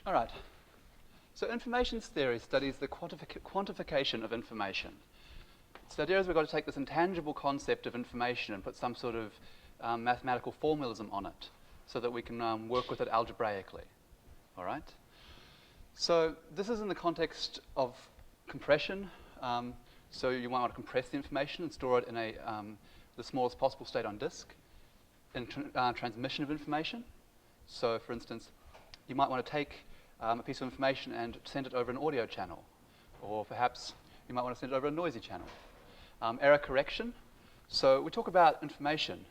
All right. So informations theory studies the quantification of information. So the idea is we've got to take this intangible concept of information and put some sort of mathematical formalism on it so that we can work with it algebraically. All right? So this is in the context of compression. So you might want to compress the information and store it in the smallest possible state on disk. In transmission of information. So for instance, you might want to take a piece of information and send it over an audio channel. Or perhaps you might want to send it over a noisy channel. Error correction. So we talk about information.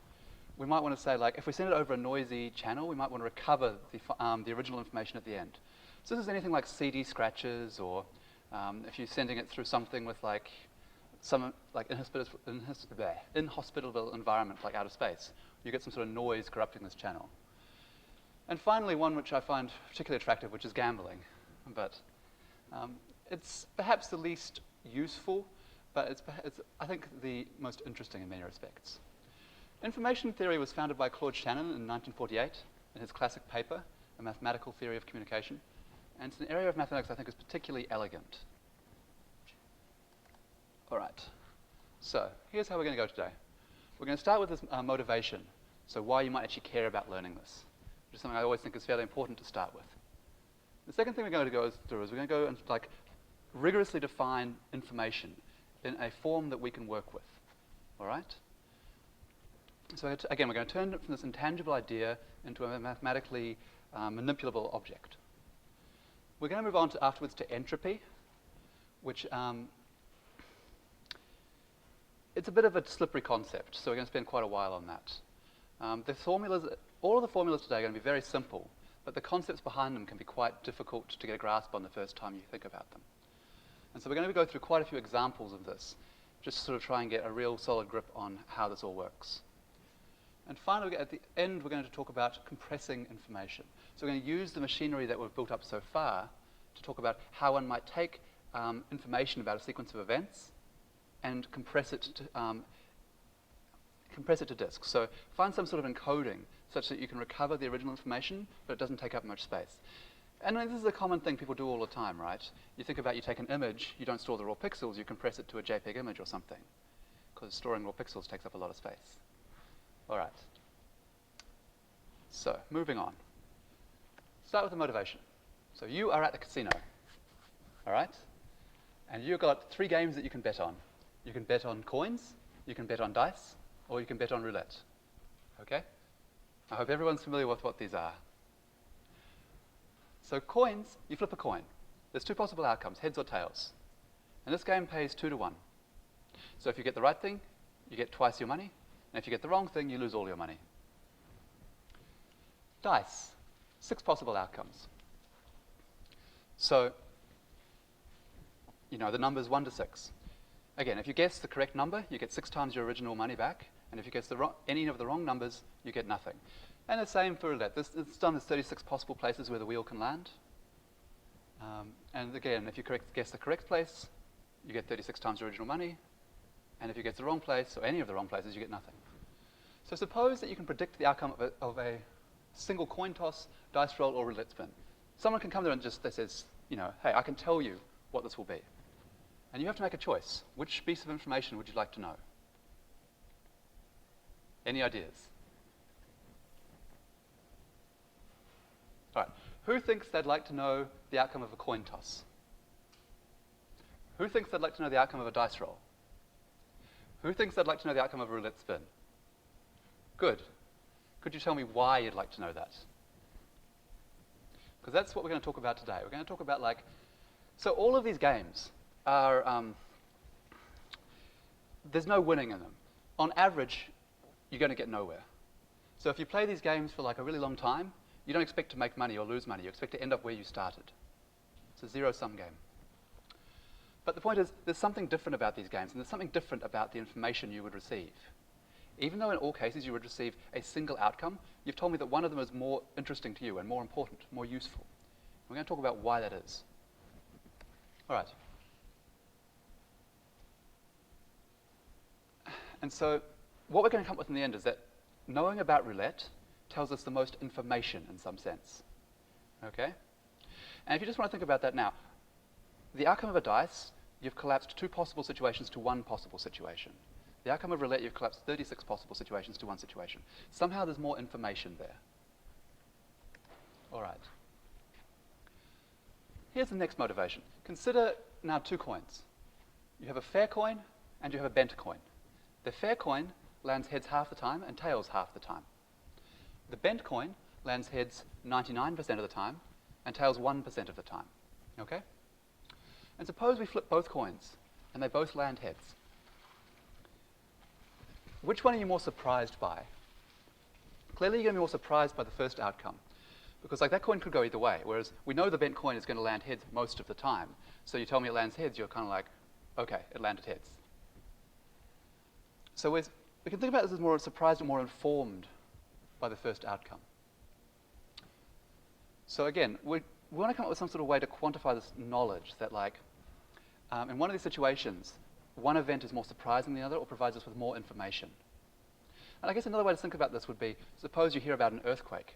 We might want to say, like, if we send it over a noisy channel, we might want to recover the original information at the end. So this is anything like CD scratches, or if you're sending it through something with like some like inhospitable environment, like outer space, you get some sort of noise corrupting this channel. And finally, one which I find particularly attractive, which is gambling. But it's perhaps the least useful, but it's I think the most interesting in many respects. Information theory was founded by Claude Shannon in 1948 in his classic paper, A Mathematical Theory of Communication. And it's an area of mathematics I think is particularly elegant. All right. So here's how we're going to go today. We're going to start with this motivation. So why you might actually care about learning this, which is something I always think is fairly important to start with. The second thing we're going to go through is we're going to go and like rigorously define information in a form that we can work with. All right? So again, we're going to turn it from this intangible idea into a mathematically manipulable object. We're going to move on afterwards to entropy, which it's a bit of a slippery concept, so we're going to spend quite a while on that. All of the formulas today are going to be very simple, but the concepts behind them can be quite difficult to get a grasp on the first time you think about them. And so we're going to go through quite a few examples of this, just to sort of try and get a real solid grip on how this all works. And finally, at the end, we're going to talk about compressing information. So we're going to use the machinery that we've built up so far to talk about how one might take information about a sequence of events and compress it to disk. So find some sort of encoding such that you can recover the original information, but it doesn't take up much space. And this is a common thing people do all the time, right? You think about, you take an image, you don't store the raw pixels, you compress it to a JPEG image or something, because storing raw pixels takes up a lot of space. All right. So moving on. Start with the motivation. So you are at the casino, all right? And you've got 3 games that you can bet on. You can bet on coins, you can bet on dice, or you can bet on roulette. Okay? I hope everyone's familiar with what these are. So coins, you flip a coin. There's 2 possible outcomes, heads or tails. And this game pays 2 to 1. So if you get the right thing, you get twice your money. And if you get the wrong thing, you lose all your money. Dice, 6 possible outcomes. So, you know, the number's 1 to 6. Again, if you guess the correct number, you get 6 times your original money back. And if you guess any of the wrong numbers, you get nothing. And the same for roulette. It's done, there's 36 possible places where the wheel can land. And again, if you guess the correct place, you get 36 times your original money. And if you guess the wrong place, or any of the wrong places, you get nothing. So suppose that you can predict the outcome of a single coin toss, dice roll, or roulette spin. Someone can come there and just says, you know, hey, I can tell you what this will be. And you have to make a choice. Which piece of information would you like to know? Any ideas? All right. Who thinks they'd like to know the outcome of a coin toss? Who thinks they'd like to know the outcome of a dice roll? Who thinks they'd like to know the outcome of a roulette spin? Good. Could you tell me why you'd like to know that? Because that's what we're going to talk about today. We're going to talk about, like, so all of these games are, there's no winning in them. On average, you're going to get nowhere. So if you play these games for like a really long time, you don't expect to make money or lose money. You expect to end up where you started. It's a zero-sum game. But the point is, there's something different about these games, and there's something different about the information you would receive. Even though in all cases you would receive a single outcome, you've told me that one of them is more interesting to you and more important, more useful. We're going to talk about why that is. All right. And so what we're going to come up with in the end is that knowing about roulette tells us the most information in some sense. Okay? And if you just want to think about that now, the outcome of a dice, you've collapsed 2 possible situations to 1 possible situation. The outcome of roulette, you've collapsed 36 possible situations to 1 situation. Somehow there's more information there. All right. Here's the next motivation. Consider now 2 coins. You have a fair coin and you have a bent coin. The fair coin lands heads half the time and tails half the time. The bent coin lands heads 99% of the time and tails 1% of the time. Okay? And suppose we flip both coins and they both land heads. Which one are you more surprised by? Clearly you're going to be more surprised by the first outcome, because like that coin could go either way, whereas we know the bent coin is going to land heads most of the time. So you tell me it lands heads, you're kind of like, okay, it landed heads. So we can think about this as more surprised and more informed by the first outcome. So again, we want to come up with some sort of way to quantify this knowledge that, like, in one of these situations, one event is more surprising than the other or provides us with more information. And I guess another way to think about this would be, suppose you hear about an earthquake.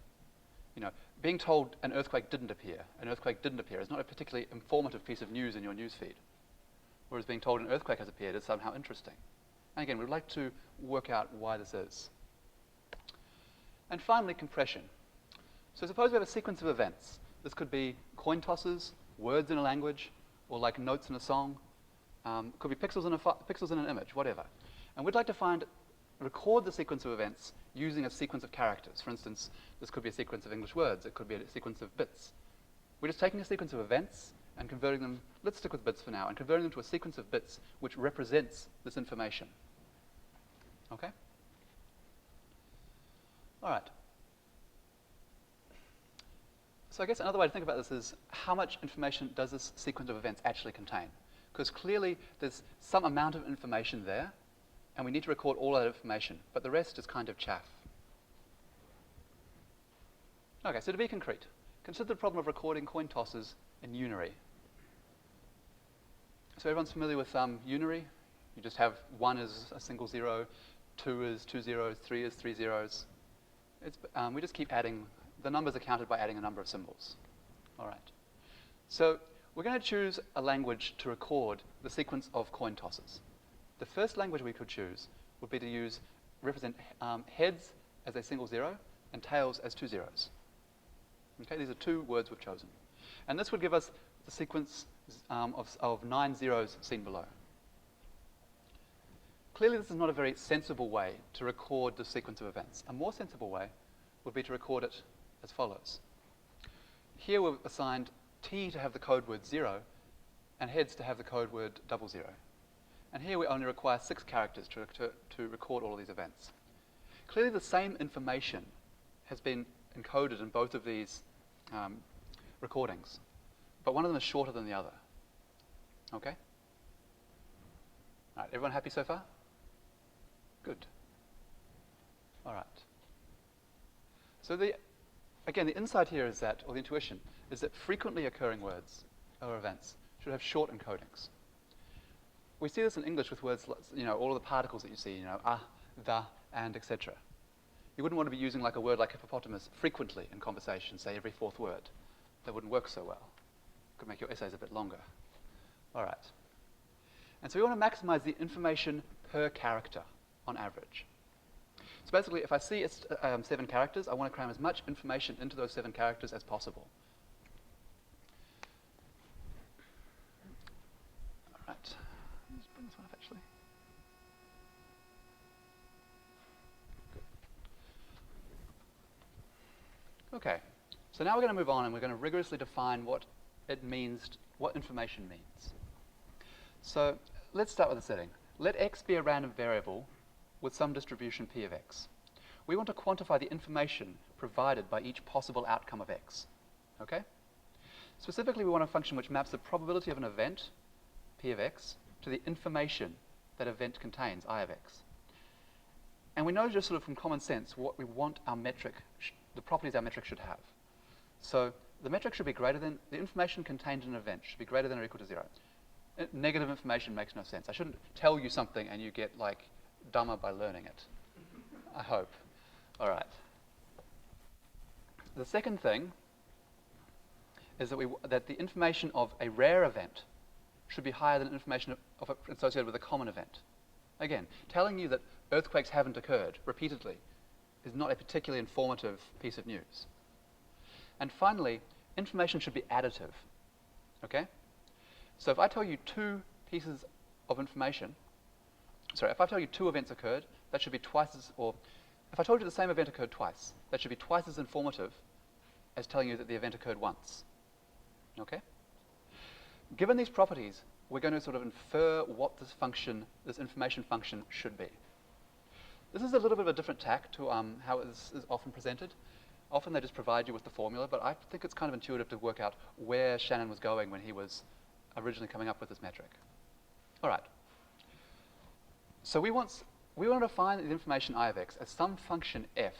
You know, being told an earthquake didn't appear is not a particularly informative piece of news in your newsfeed. Whereas being told an earthquake has appeared is somehow interesting. And again, we'd like to work out why this is. And finally, compression. So suppose we have a sequence of events. This could be coin tosses, words in a language, or like notes in a song. It could be pixels in an image, whatever. And we'd like to record the sequence of events using a sequence of characters. For instance, this could be a sequence of English words. It could be a sequence of bits. We're just taking a sequence of events and converting them, let's stick with bits for now, and converting them to a sequence of bits which represents this information. Okay? All right. So I guess another way to think about this is, how much information does this sequence of events actually contain? Because clearly there's some amount of information there, and we need to record all that information, but the rest is kind of chaff. Okay, so to be concrete, consider the problem of recording coin tosses in unary. So everyone's familiar with unary? You just have 1 is a single 0, 2 is 2 zeros, 3 is 3 zeros. We just keep adding. The numbers are counted by adding a number of symbols. All right. So we're going to choose a language to record the sequence of coin tosses. The first language we could choose would be to represent heads as a single 0 and tails as 2 zeros. Okay, these are 2 words we've chosen. And this would give us the sequence of 9 zeros seen below. Clearly this is not a very sensible way to record the sequence of events. A more sensible way would be to record it as follows. Here we've assigned T to have the code word 0 and heads to have the code word 00. And here we only require 6 characters to record all of these events. Clearly the same information has been encoded in both of these recordings, but one of them is shorter than the other. Okay? All right, everyone happy so far? Good. All right. So again, the insight here is that, or the intuition, is that frequently occurring words or events should have short encodings. We see this in English with words, all of the particles that you see, the, and, etc. You wouldn't want to be using like a word like hippopotamus frequently in conversation, say every 4th word. That wouldn't work so well. Could make your essays a bit longer. All right. And so we want to maximize the information per character on average. So basically, if I see 7 characters, I want to cram as much information into those 7 characters as possible. All right. Let's bring this one up, actually. Good. Okay. So now we're going to move on, and we're going to rigorously define what it means, what information means. So let's start with the setting. Let x be a random variable with some distribution p of x. We want to quantify the information provided by each possible outcome of x. Okay? Specifically, we want a function which maps the probability of an event, p of x, to the information that event contains, I of x. And we know just sort of from common sense what we want our metric, the properties our metric should have. So the metric should be greater than, the information contained in an event should be greater than or equal to 0. Negative information makes no sense. I shouldn't tell you something and you get like dumber by learning it. I hope. All right. The second thing is that the information of a rare event should be higher than information associated with a common event. Again, telling you that earthquakes haven't occurred repeatedly is not a particularly informative piece of news. And finally, information should be additive. Okay? So if I tell you two pieces of information, if I tell you two events occurred, that should be twice as, or if I told you the same event occurred twice, that should be twice as informative as telling you that the event occurred once. Okay? Given these properties, we're going to sort of infer what this information function should be. This is a little bit of a different tack to how it is often presented. Often they just provide you with the formula, but I think it's kind of intuitive to work out where Shannon was going when he was originally coming up with this metric. All right. So we want to define the information I of x as some function f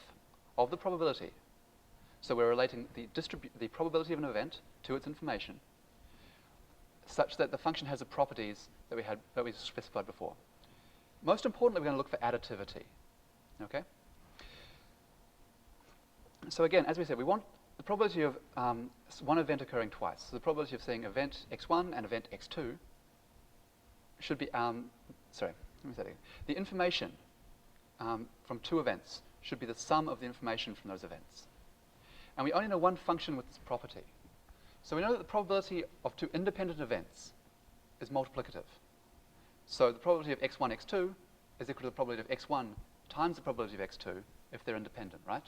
of the probability. So we're relating the probability of an event to its information, such that the function has the properties that we specified before. Most importantly, we're going to look for additivity. Okay? So again, as we said, we want the probability of one event occurring twice. So the probability of seeing event x1 and event x2 should be, the information from two events should be the sum of the information from those events. And we only know one function with this property. So we know that the probability of two independent events is multiplicative. So the probability of x1, x2 is equal to the probability of x1 times the probability of x2 if they're independent, right?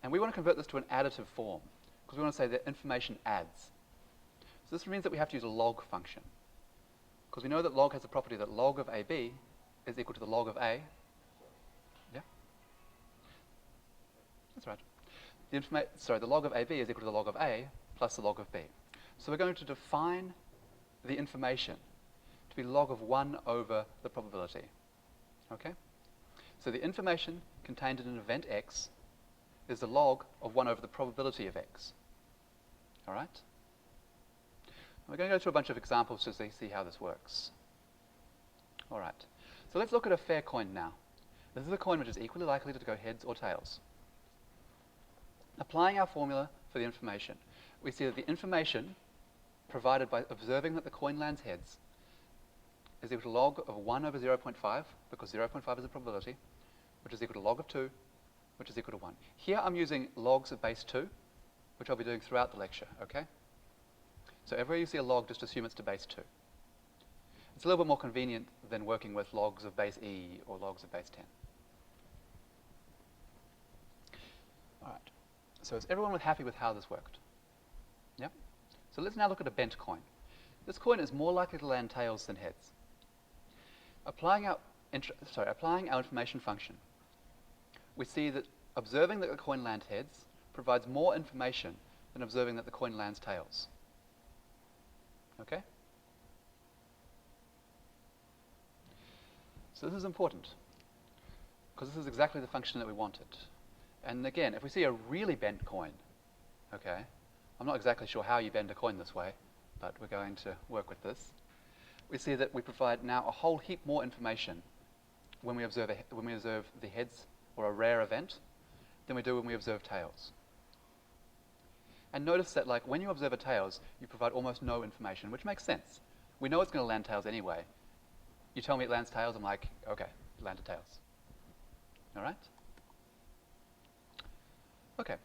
And we want to convert this to an additive form, because we want to say that information adds. So this means that we have to use a log function, because we know that log has the property that log of AB is equal to the log of A. Yeah? That's right. The log of AB is equal to the log of A plus the log of B. So we're going to define the information to be log of 1 over the probability. Okay? So the information contained in an event x is the log of 1 over the probability of x. All right? We're going to go through a bunch of examples to see how this works. All right. So let's look at a fair coin now. This is a coin which is equally likely to go heads or tails. Applying our formula for the information, we see that the information provided by observing that the coin lands heads is equal to log of 1 over 0.5, because 0.5 is a probability, which is equal to log of 2, which is equal to 1. Here I'm using logs of base 2, which I'll be doing throughout the lecture, okay? So everywhere you see a log, just assume it's to base 2. It's a little bit more convenient than working with logs of base e or logs of base 10. All right. So is everyone happy with how this worked? Yeah? So let's now look at a bent coin. This coin is more likely to land tails than heads. Applying our information function, we see that observing that the coin lands heads provides more information than observing that the coin lands tails. Okay? So this is important, because this is exactly the function that we wanted. And again, if we see a really bent coin, okay, I'm not exactly sure how you bend a coin this way, but we're going to work with this. We see that we provide now a whole heap more information when we observe the heads or a rare event than we do when we observe tails. And notice that, like, when you observe a tails, you provide almost no information, which makes sense. We know it's going to land tails anyway. You tell me it lands tails, I'm like, okay, it landed tails. All right? Okay.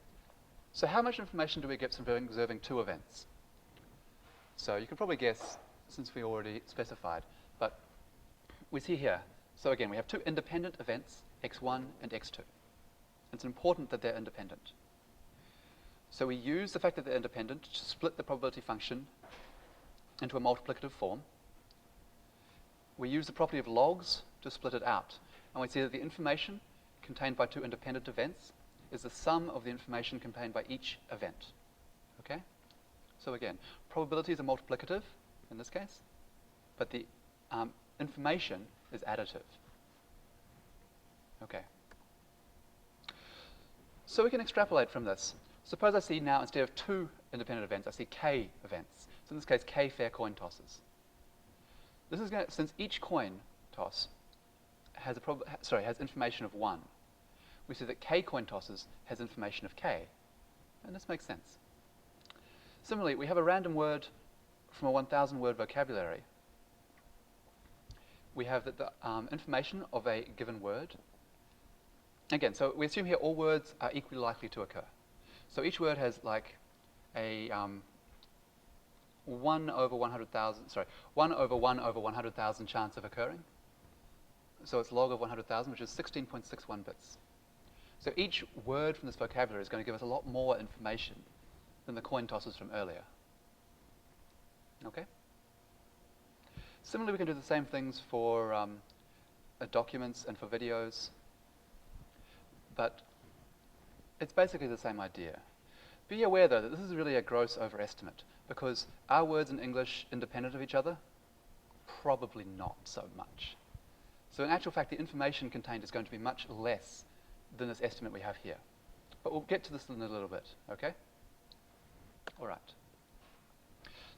So how much information do we get from observing two events? So you can probably guess, since we already specified, but we see here. So again, we have two independent events, x1 and x2. It's important that they're independent. So we use the fact that they're independent to split the probability function into a multiplicative form. We use the property of logs to split it out. And we see that the information contained by two independent events is the sum of the information contained by each event. Okay? So again, probabilities are multiplicative in this case, but the information is additive. Okay. So we can extrapolate from this. Suppose I see now, instead of two independent events, I see k events. So in this case, k fair coin tosses. This is going to, since each coin toss has information of 1, we see that k coin tosses has information of k. And this makes sense. Similarly, we have a random word from a 1,000 word vocabulary. We have that the information of a given word. Again, so we assume here all words are equally likely to occur. So each word has like a 1 over 100,000 chance of occurring. So it's log of 100,000, which is 16.61 bits. So each word from this vocabulary is going to give us a lot more information than the coin tosses from earlier. Okay? Similarly, we can do the same things for documents and for videos, but it's basically the same idea. Be aware, though, that this is really a gross overestimate, because are words in English independent of each other? Probably not so much. So in actual fact, the information contained is going to be much less than this estimate we have here. But we'll get to this in a little bit, okay? All right.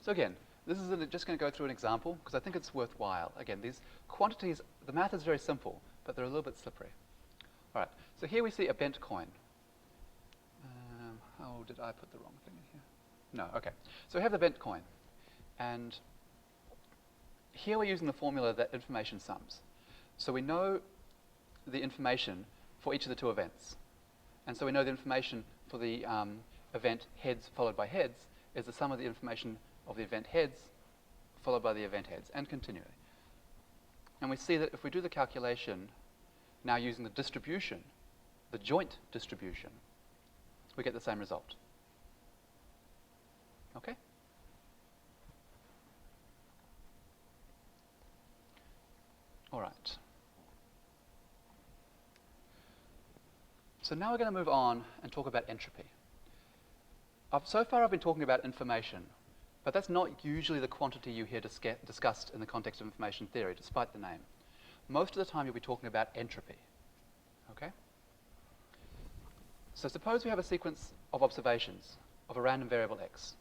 So again, this is just going to go through an example, because I think it's worthwhile. Again, these quantities, the math is very simple, but they're a little bit slippery. All right, so here we see a bent coin. Oh, did I put the wrong thing in here? No, okay. So we have the bent coin. And here we're using the formula that information sums. So we know the information for each of the two events. And so we know the information for the event heads followed by heads is the sum of the information of the event heads followed by the event heads, and continually. And we see that if we do the calculation now using the distribution, the joint distribution, we get the same result. Okay? All right. So now we're going to move on and talk about entropy. So far I've been talking about information, but that's not usually the quantity you hear discussed in the context of information theory, despite the name. Most of the time you'll be talking about entropy. Okay? So suppose we have a sequence of observations of a random variable x.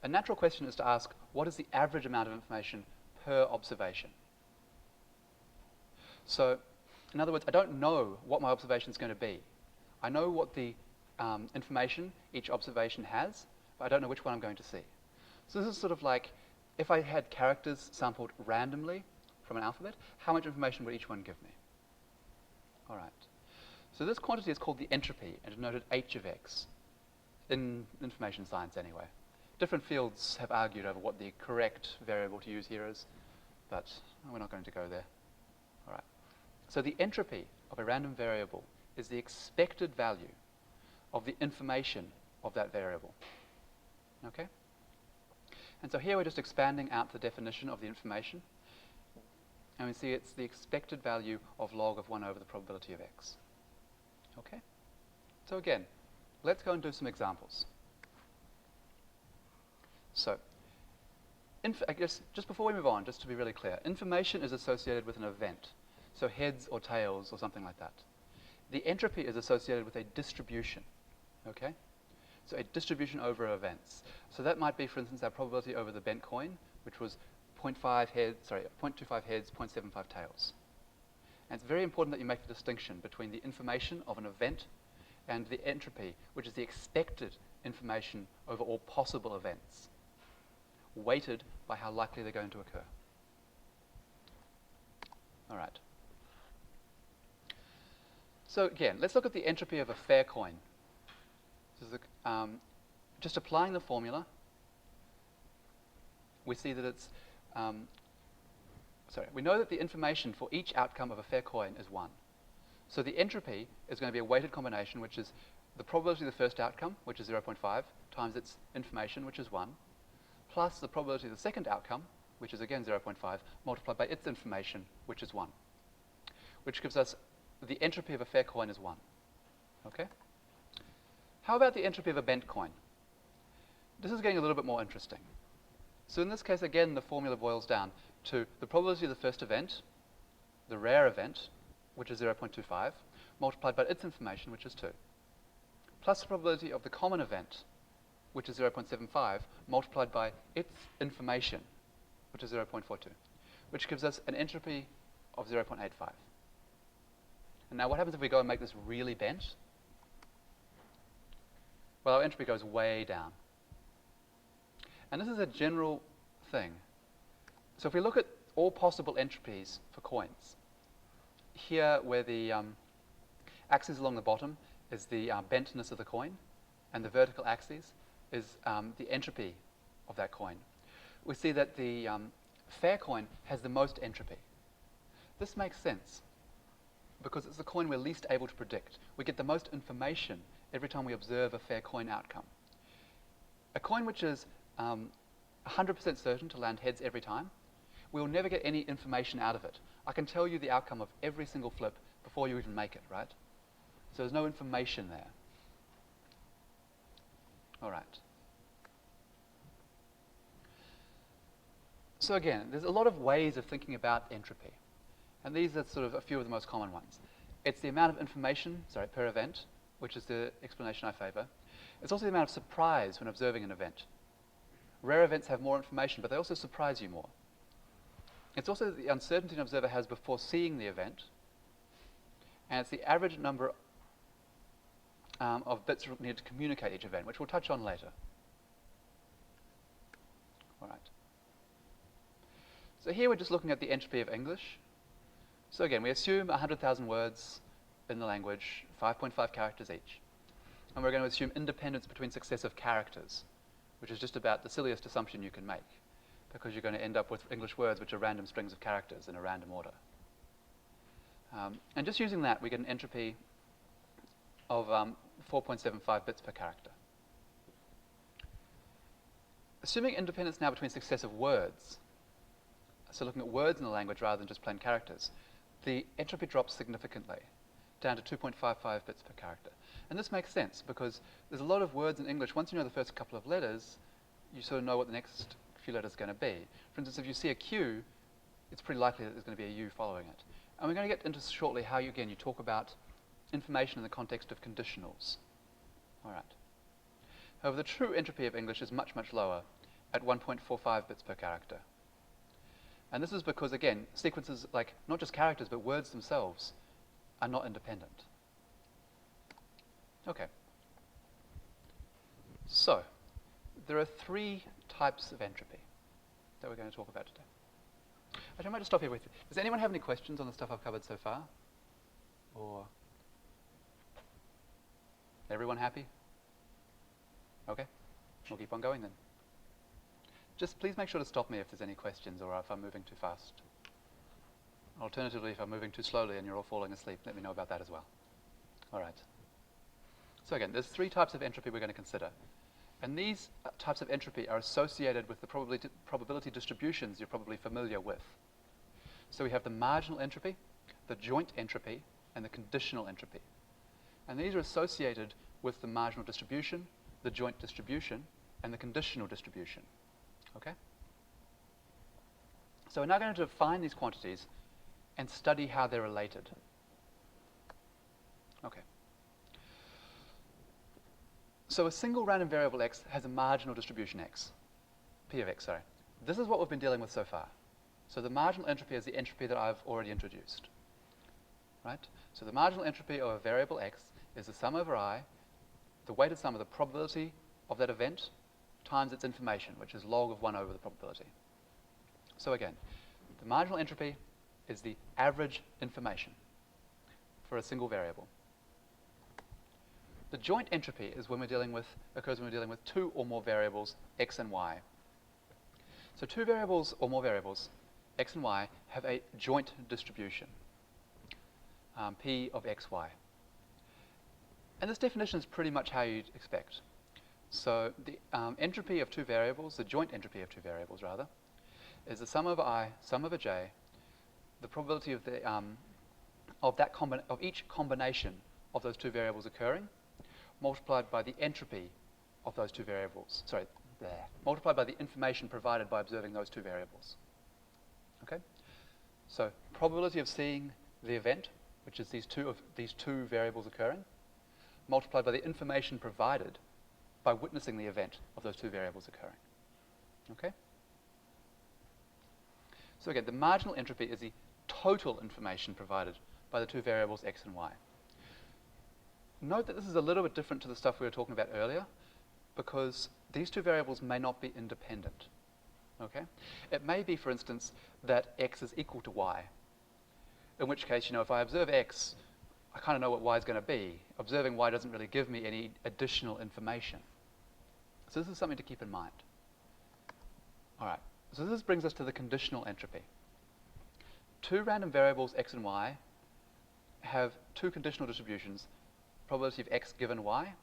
A natural question is to ask, what is the average amount of information per observation? So, in other words, I don't know what my observation is going to be. I know what the information each observation has, but I don't know which one I'm going to see. So this is sort of like if I had characters sampled randomly from an alphabet, how much information would each one give me? All right. So this quantity is called the entropy and denoted h of x, in information science anyway. Different fields have argued over what the correct variable to use here is, but we're not going to go there. All right. So the entropy of a random variable is the expected value of the information of that variable. Okay? And so here we're just expanding out the definition of the information, and we see it's the expected value of log of 1 over the probability of x. Okay? So again, let's go and do some examples. So, I guess just before we move on, just to be really clear, information is associated with an event, so heads or tails or something like that. The entropy is associated with a distribution, okay? So a distribution over events. So that might be, for instance, our probability over the bent coin, which was 0.25 heads, 0.75 tails. And it's very important that you make the distinction between the information of an event and the entropy, which is the expected information over all possible events, weighted by how likely they're going to occur. All right. So again, let's look at the entropy of a fair coin. This is just applying the formula, we see that it's, we know that the information for each outcome of a fair coin is 1. So the entropy is going to be a weighted combination, which is the probability of the first outcome, which is 0.5, times its information, which is 1, plus the probability of the second outcome, which is again 0.5, multiplied by its information, which is 1, which gives us the entropy of a fair coin is 1. Okay? How about the entropy of a bent coin? This is getting a little bit more interesting. So in this case, again, the formula boils down to the probability of the first event, the rare event, which is 0.25, multiplied by its information, which is 2, plus the probability of the common event, which is 0.75, multiplied by its information, which is 0.42, which gives us an entropy of 0.85. And now what happens if we go and make this really bent? Well, our entropy goes way down. And this is a general thing. So if we look at all possible entropies for coins, here where the axis along the bottom is the bentness of the coin, and the vertical axis is the entropy of that coin. We see that the fair coin has the most entropy. This makes sense because it's the coin we're least able to predict. We get the most information every time we observe a fair coin outcome. A coin which is 100% certain to land heads every time, we will never get any information out of it. I can tell you the outcome of every single flip before you even make it, right? So there's no information there. All right. So again, there's a lot of ways of thinking about entropy. And these are sort of a few of the most common ones. It's the amount of information, per event, which is the explanation I favor. It's also the amount of surprise when observing an event. Rare events have more information, but they also surprise you more. It's also the uncertainty an observer has before seeing the event. And it's the average number of bits needed to communicate each event, which we'll touch on later. All right. So here we're just looking at the entropy of English. So again, we assume 100,000 words in the language, 5.5 characters each. And we're going to assume independence between successive characters, which is just about the silliest assumption you can make, because you're going to end up with English words which are random strings of characters in a random order. And just using that, we get an entropy of 4.75 bits per character. Assuming independence now between successive words, so looking at words in the language rather than just plain characters, the entropy drops significantly, down to 2.55 bits per character. And this makes sense because there's a lot of words in English. Once you know the first couple of letters, you sort of know what the next few letters are going to be. For instance, if you see a Q, it's pretty likely that there's going to be a U following it. And we're going to get into shortly how you talk about information in the context of conditionals. All right. However, the true entropy of English is much, much lower at 1.45 bits per character. And this is because, again, sequences like not just characters, but words themselves are not independent. Okay. So, there are three types of entropy that we're going to talk about today. Actually, I might just stop here with you. Does anyone have any questions on the stuff I've covered so far? Or everyone happy? Okay, we'll keep on going then. Just please make sure to stop me if there's any questions or if I'm moving too fast. Alternatively, if I'm moving too slowly and you're all falling asleep, let me know about that as well. All right. So again, there's three types of entropy we're going to consider. And these types of entropy are associated with the probability distributions you're probably familiar with. So we have the marginal entropy, the joint entropy, and the conditional entropy. And these are associated with the marginal distribution, the joint distribution, and the conditional distribution. Okay? So we're now going to define these quantities and study how they're related. Okay. So a single random variable x has a marginal distribution x, p of x, sorry. This is what we've been dealing with so far. So the marginal entropy is the entropy that I've already introduced. Right? So the marginal entropy of a variable x is the sum over I, the weighted sum of the probability of that event times its information, which is log of 1 over the probability. So again, the marginal entropy is the average information for a single variable. The joint entropy is when occurs when we're dealing with two or more variables, x and y. So two variables or more variables, x and y, have a joint distribution, p of x, y. And this definition is pretty much how you'd expect. So the entropy of two variables, the joint entropy of two variables rather, is the sum over I, sum over j, the probability of the of each combination of those two variables occurring, multiplied by the entropy of those two variables. Sorry, multiplied by the information provided by observing those two variables. Okay? So probability of seeing the event, which is these two variables occurring, multiplied by the information provided by witnessing the event of those two variables occurring. Okay? So again, the marginal entropy is the total information provided by the two variables x and y. Note that this is a little bit different to the stuff we were talking about earlier, because these two variables may not be independent. Okay? It may be, for instance, that x is equal to y, in which case, if I observe x, I kind of know what y is going to be. Observing y doesn't really give me any additional information. So this is something to keep in mind. All right, so this brings us to the conditional entropy. Two random variables, x and y, have two conditional distributions, probability of x given y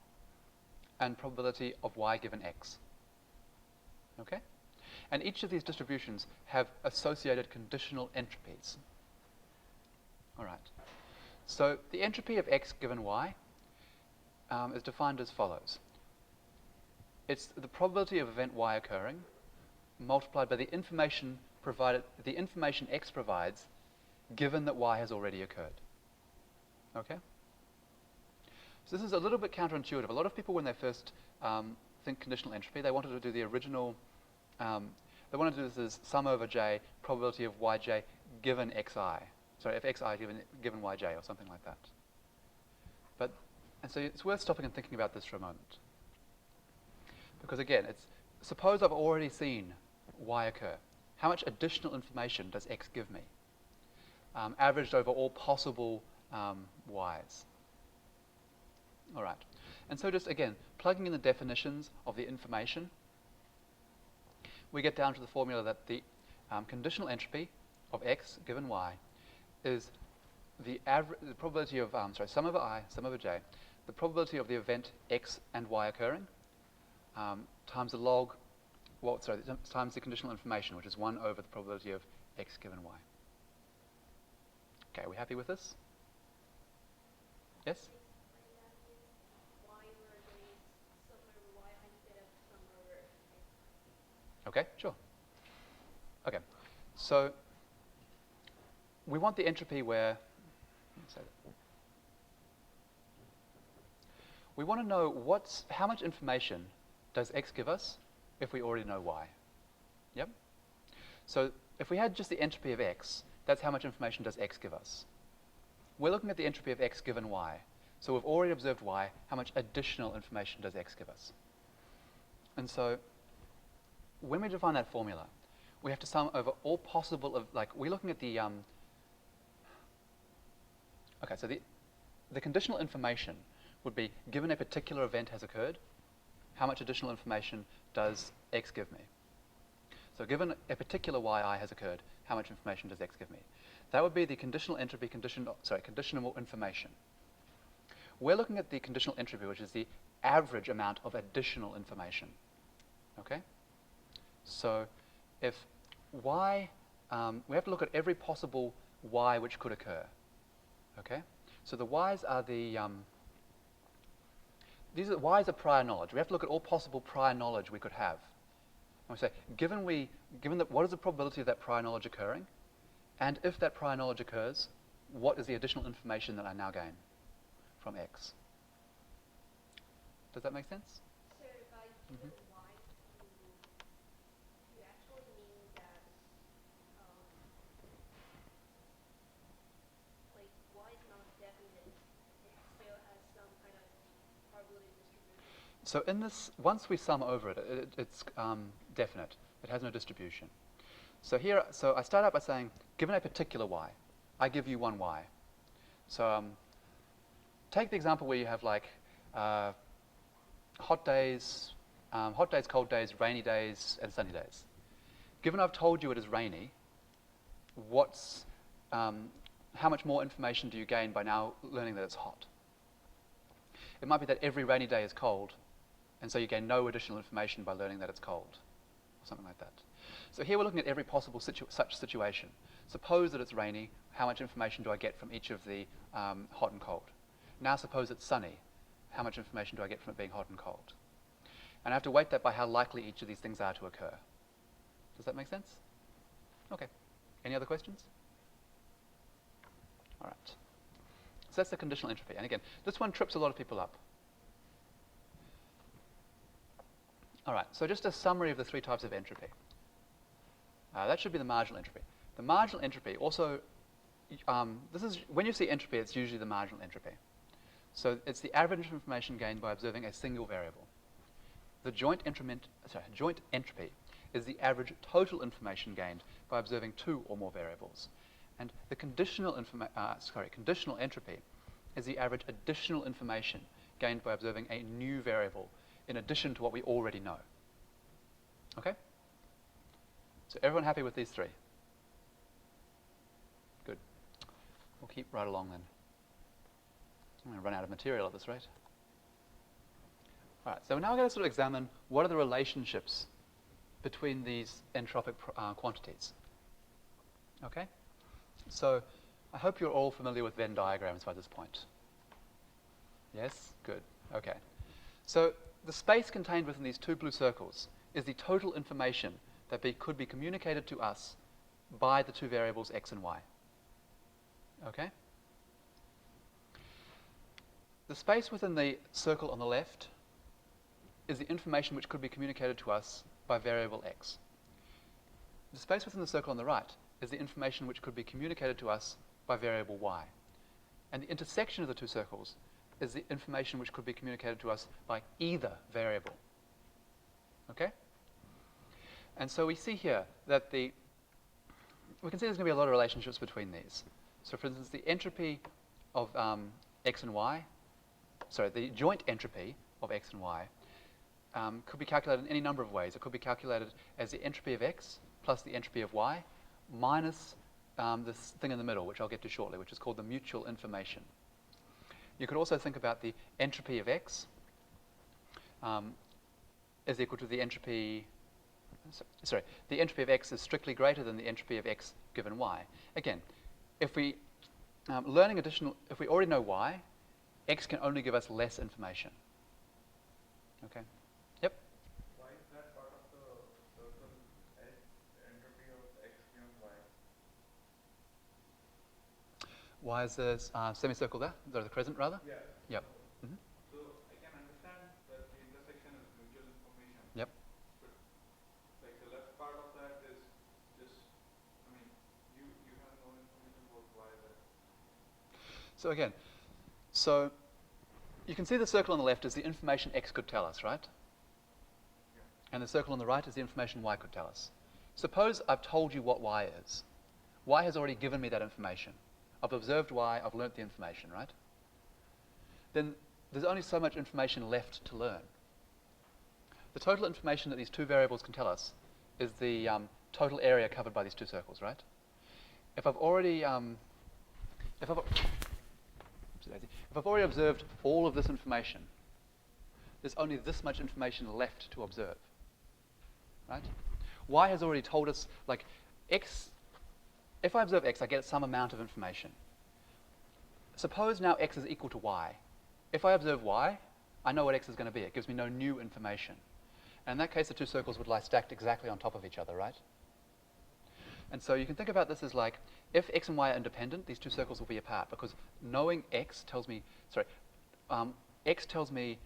and probability of y given x. Okay? And each of these distributions have associated conditional entropies. All right. So the entropy of x given y is defined as follows. It's the probability of event y occurring multiplied by the information x provides, given that y has already occurred. Okay? So this is a little bit counterintuitive. A lot of people, when they first think conditional entropy, they wanted to do the original, they wanted to do this as sum over j, probability of yj given xi. Sorry, if xi given yj, or something like that. And so it's worth stopping and thinking about this for a moment. Because again, suppose I've already seen y occur. How much additional information does x give me? Averaged over all possible y's. All right. And so just, again, plugging in the definitions of the information, we get down to the formula that the conditional entropy of x given y is the probability of, sum over I, sum over j, the probability of the event x and y occurring, times the log, times the conditional information, which is 1 over the probability of x given y. Okay, are we happy with this? Yes? Okay, sure. Okay, so we want the entropy where, we want to know how much information does x give us if we already know y. Yep? So if we had just the entropy of x, that's how much information does x give us. We're looking at the entropy of x given y. So we've already observed y. How much additional information does x give us? And so when we define that formula, we have to sum over all possible we're looking at the, okay, so the conditional information would be, given a particular event has occurred, how much additional information does x give me? So given a particular yi has occurred, how much information does x give me? That would be the conditional entropy, conditional information. We're looking at the conditional entropy, which is the average amount of additional information. Okay? So if y, we have to look at every possible y which could occur. Okay? So the y's are the, y's are prior knowledge. We have to look at all possible prior knowledge we could have. And we say, given that, what is the probability of that prior knowledge occurring? And if that prior knowledge occurs, what is the additional information that I now gain from x? Does that make sense? So by given y, you actually mean that y is not definite. It still has some kind of probability distribution. So in this, once we sum over it, it's definite. It has no distribution. So here, I start out by saying, given a particular y, I give you one y. So take the example where you have hot days, cold days, rainy days, and sunny days. Given I've told you it is rainy, how much more information do you gain by now learning that it's hot? It might be that every rainy day is cold, and so you gain no additional information by learning that it's cold, or something like that. So here we're looking at every possible such situation. Suppose that it's rainy, how much information do I get from each of the hot and cold? Now suppose it's sunny, how much information do I get from it being hot and cold? And I have to weight that by how likely each of these things are to occur. Does that make sense? Okay. Any other questions? All right. So that's the conditional entropy. And again, this one trips a lot of people up. All right, so just a summary of the three types of entropy. That should be the marginal entropy. The marginal entropy also, when you see entropy, it's usually the marginal entropy. So it's the average information gained by observing a single variable. the joint entropy is the average total information gained by observing two or more variables. And the conditional entropy is the average additional information gained by observing a new variable in addition to what we already know. Okay? So everyone happy with these three? Good. We'll keep right along then. I'm going to run out of material at this rate. All right, so now we're going to sort of examine what are the relationships between these entropic quantities. Okay? So I hope you're all familiar with Venn diagrams by this point. Yes? Good. Okay. So the space contained within these two blue circles is the total information that could be communicated to us by the two variables x and y. Okay? The space within the circle on the left is the information which could be communicated to us by variable x. The space within the circle on the right is the information which could be communicated to us by variable y. And the intersection of the two circles is the information which could be communicated to us by either variable. Okay? And so we see here that we can see there's going to be a lot of relationships between these. So for instance, the entropy of x and y, the joint entropy of x and y could be calculated in any number of ways. It could be calculated as the entropy of x plus the entropy of y minus this thing in the middle, which I'll get to shortly, which is called the mutual information. You could also think about the entropy of x is equal to the entropy, the entropy of x is strictly greater than the entropy of x given y. Again, if we if we already know y, x can only give us less information. Okay? Yep? Why is that part of the circle entropy of x given y? Y is the semicircle there? The crescent, rather? Yeah. Yep. Mm-hmm. So I can understand that the intersection is mutual information. Yep. But like the left part of that is just, you have no information about y there. So again, you can see the circle on the left is the information x could tell us, right? Yeah. And the circle on the right is the information y could tell us. Suppose I've told you what y is. Y has already given me that information. I've observed y, I've learnt the information, right? Then there's only so much information left to learn. The total information that these two variables can tell us is the total area covered by these two circles, right? If I've already observed all of this information, there's only this much information left to observe, right? Y has already told us, like, x, if I observe x, I get some amount of information. Suppose now x is equal to y. If I observe y, I know what x is going to be. It gives me no new information. And in that case, the two circles would lie stacked exactly on top of each other, right? And so you can think about this as like, if x and y are independent, these two circles will be apart, because knowing x tells me, x tells me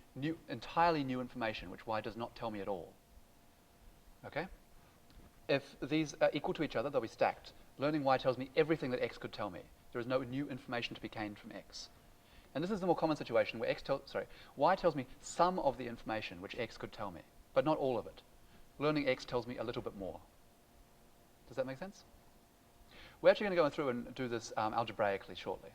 entirely new information, which y does not tell me at all. Okay? If these are equal to each other, they'll be stacked. Learning y tells me everything that x could tell me. There is no new information to be gained from x. And this is the more common situation where y tells me some of the information which x could tell me, but not all of it. Learning x tells me a little bit more. Does that make sense? We're actually going to go through and do this algebraically shortly.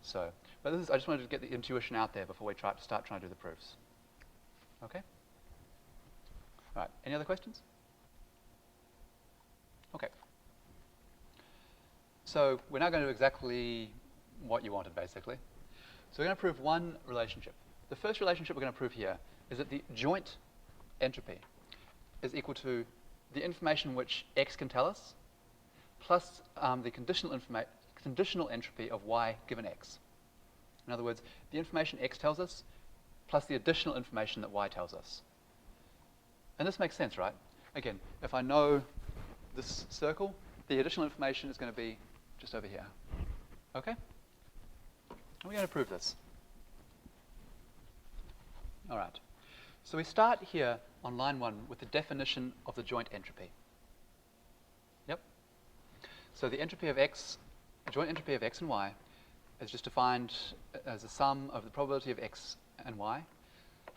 So, but I just wanted to get the intuition out there before we start trying to do the proofs. Okay? All right, any other questions? Okay. So we're now going to do exactly what you wanted, basically. So we're going to prove one relationship. The first relationship we're going to prove here is that the joint entropy is equal to the information which x can tell us plus the conditional entropy of y given x. In other words, the information x tells us plus the additional information that y tells us. And this makes sense, right? Again, if I know this circle, the additional information is going to be just over here. Okay? And we're going to prove this. All right. So we start here on line 1 with the definition of the joint entropy. Yep. So the entropy of x, joint entropy of x and y, is just defined as the sum of the probability of x and y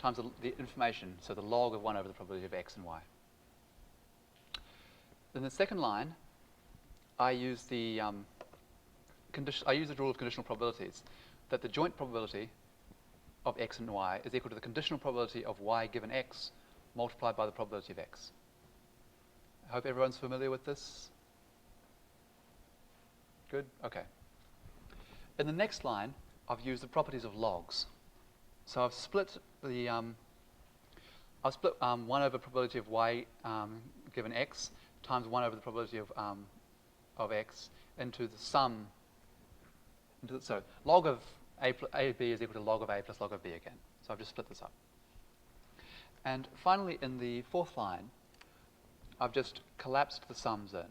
times the information, so the log of 1 over the probability of x and y. In the second line, I use the rule of conditional probabilities, that the joint probability of x and y is equal to the conditional probability of y given x multiplied by the probability of x. I hope everyone's familiar with this. Good? Okay. In the next line, I've used the properties of logs. So I've split the 1 over probability of y given x times 1 over the probability of x into the sum. So log of a b is equal to log of a plus log of b again. So I've just split this up. And finally, in the fourth line, I've just collapsed the sums in.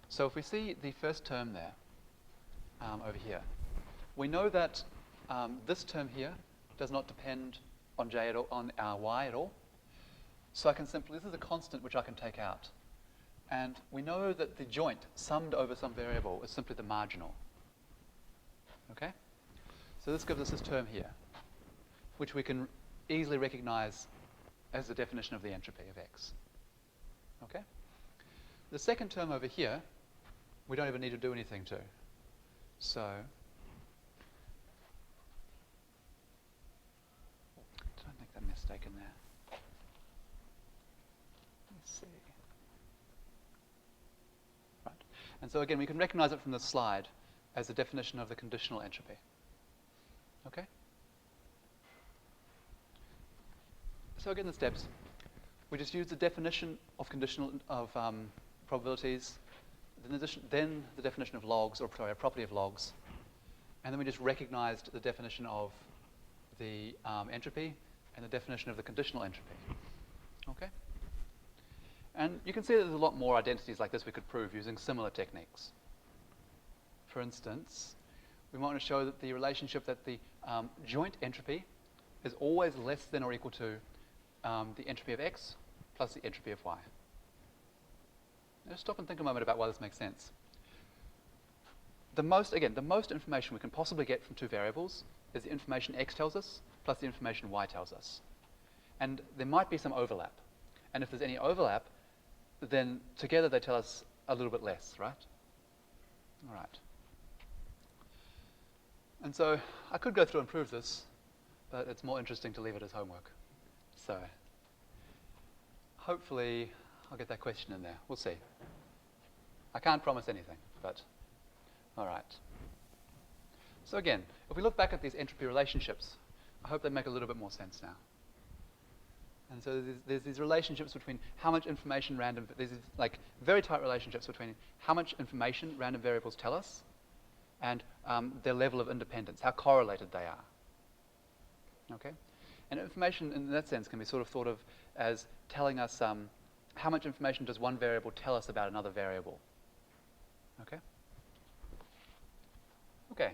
So if we see the first term there, over here, we know that this term here does not depend on j at all, on y at all. So I can simply, this is a constant which I can take out. And we know that the joint summed over some variable is simply the marginal. Okay? So this gives us this term here, which we can easily recognize as the definition of the entropy of x. Okay? The second term over here, we don't even need to do anything to. So, did I make that mistake in there? Let's see. Right. And so again, we can recognize it from the slide as the definition of the conditional entropy. Okay? So again, the steps. We just use the definition of probabilities, then the definition of logs, or sorry, a property of logs, and then we just recognized the definition of the entropy and the definition of the conditional entropy. Okay? And you can see that there's a lot more identities like this we could prove using similar techniques. For instance, we want to show that the relationship that the joint entropy is always less than or equal to the entropy of x plus the entropy of y. Now stop and think a moment about why this makes sense. The most information we can possibly get from two variables is the information x tells us plus the information y tells us. And there might be some overlap. And if there's any overlap, then together they tell us a little bit less, right? All right. And so I could go through and prove this, but it's more interesting to leave it as homework. So hopefully I'll get that question in there. We'll see. I can't promise anything, but all right. So again, if we look back at these entropy relationships, I hope they make a little bit more sense now. And so there's these relationships between how much information there's these like very tight relationships between how much information random variables tell us and their level of independence, how correlated they are. Okay? And information in that sense can be sort of thought of as telling us how much information does one variable tell us about another variable. Okay? Okay.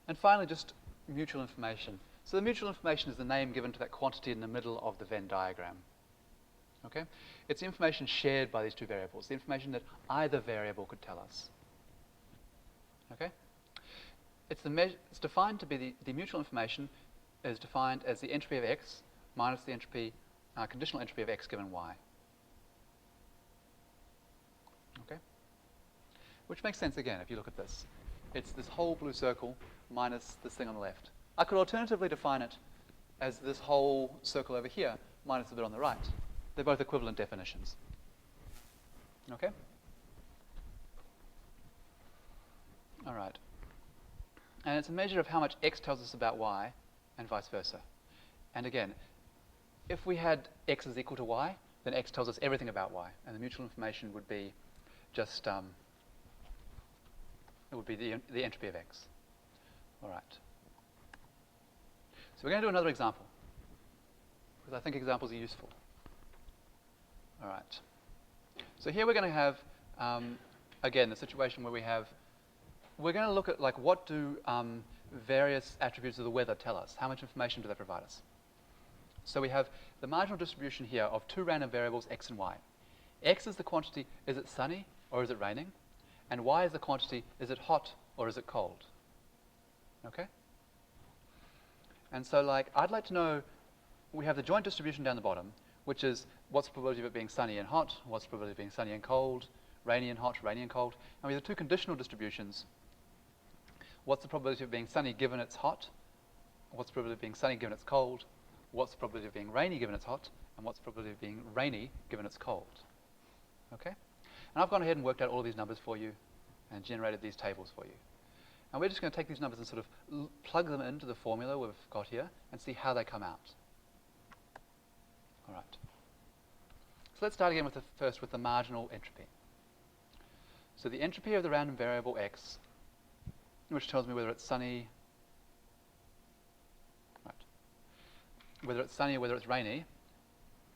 And finally, just mutual information. So the mutual information is the name given to that quantity in the middle of the Venn diagram. Okay? It's the information shared by these two variables, the information that either variable could tell us. Okay? It's defined to be the mutual information is defined as the entropy of x minus the entropy, conditional entropy of x given y. Okay? Which makes sense again if you look at this. It's this whole blue circle minus this thing on the left. I could alternatively define it as this whole circle over here minus the bit on the right. They're both equivalent definitions. Okay? All right. And it's a measure of how much x tells us about y and vice versa. And again, if we had x is equal to y, then x tells us everything about y, and the mutual information would be just it would be the entropy of x. All right. So we're going to do another example, because I think examples are useful. All right. So here we're going to have, again, the situation where we're going to look at like what do various attributes of the weather tell us? How much information do they provide us? So we have the marginal distribution here of two random variables, x and y. X is the quantity, is it sunny or is it raining? And y is the quantity, is it hot or is it cold? Okay? And so like, I'd like to know, we have the joint distribution down the bottom, which is what's the probability of it being sunny and hot, what's the probability of it being sunny and cold, rainy and hot, rainy and cold. And we have the two conditional distributions. What's the probability of it being sunny given it's hot? What's the probability of being sunny given it's cold? What's the probability of being rainy given it's hot? And what's the probability of being rainy given it's cold? Okay? And I've gone ahead and worked out all of these numbers for you and generated these tables for you. And we're just going to take these numbers and sort of plug them into the formula we've got here and see how they come out. All right. So let's start again with first with the marginal entropy. So the entropy of the random variable x, which tells me whether it's sunny, right, whether it's sunny or whether it's rainy,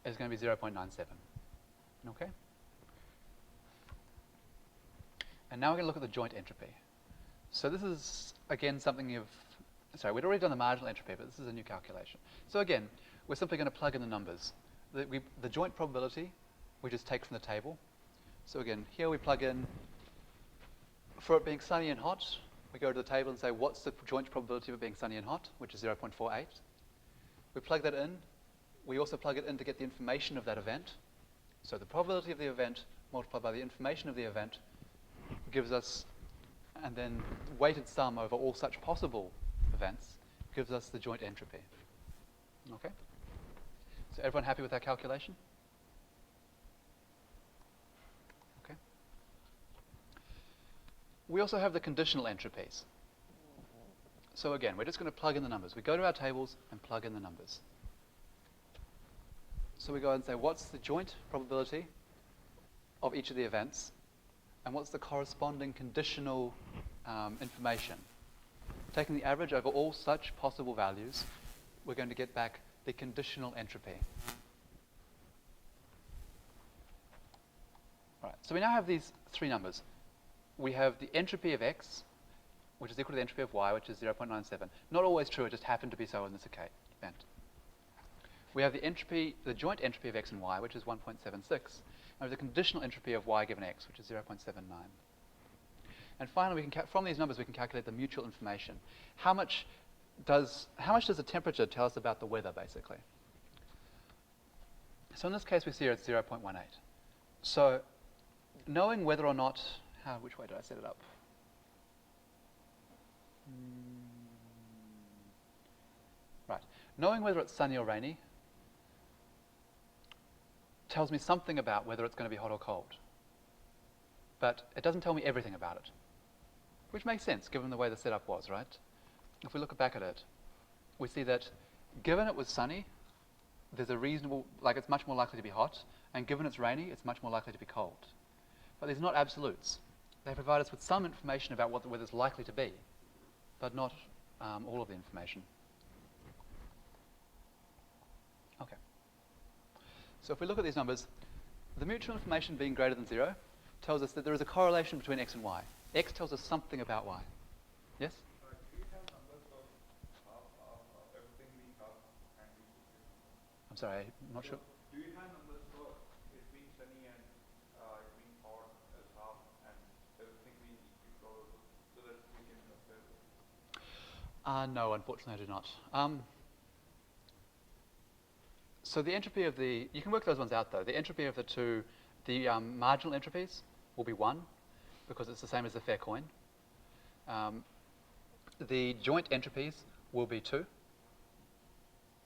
is going to be 0.97. Okay? And now we're going to look at the joint entropy. So this is, again, something we'd already done the marginal entropy, but this is a new calculation. So again, we're simply going to plug in the numbers. The joint probability, we just take from the table. So again, here we plug in, for it being sunny and hot, we go to the table and say, what's the joint probability of it being sunny and hot, which is 0.48. We plug that in. We also plug it in to get the information of that event. So the probability of the event multiplied by the information of the event gives us, and then weighted sum over all such possible events gives us the joint entropy. Okay? So everyone happy with that calculation? Okay. We also have the conditional entropies. So again, we're just going to plug in the numbers. We go to our tables and plug in the numbers. So we go and say, what's the joint probability of each of the events? And what's the corresponding conditional information? Taking the average over all such possible values, we're going to get back the conditional entropy. Right. So we now have these three numbers. We have the entropy of x, which is equal to the entropy of y, which is 0.97. Not always true, it just happened to be so in this event. We have the entropy, the joint entropy of x and y, which is 1.76. And the conditional entropy of y given x, which is 0.79. And finally, we can from these numbers, we can calculate the mutual information. How much does the temperature tell us about the weather, basically? So in this case, we see here it's 0.18. So knowing whether or not, which way did I set it up? Right. Knowing whether it's sunny or rainy tells me something about whether it's going to be hot or cold. But it doesn't tell me everything about it, which makes sense given the way the setup was, right? If we look back at it, we see that given it was sunny, there's a reasonable, it's much more likely to be hot, and given it's rainy, it's much more likely to be cold. But these are not absolutes. They provide us with some information about what the weather's likely to be, but not all of the information. Okay. So if we look at these numbers, the mutual information being greater than 0 tells us that there is a correlation between x and y. X tells us something about y. Yes? Do you have numbers of everything being half and I'm sorry, I'm not sure. Do you have numbers for it being sunny and it being hot as half and everything being equal so that we can compare it? No, unfortunately I do not. So the entropy of you can work those ones out though. The entropy of the marginal entropies will be 1 because it's the same as the fair coin. The joint entropies will be 2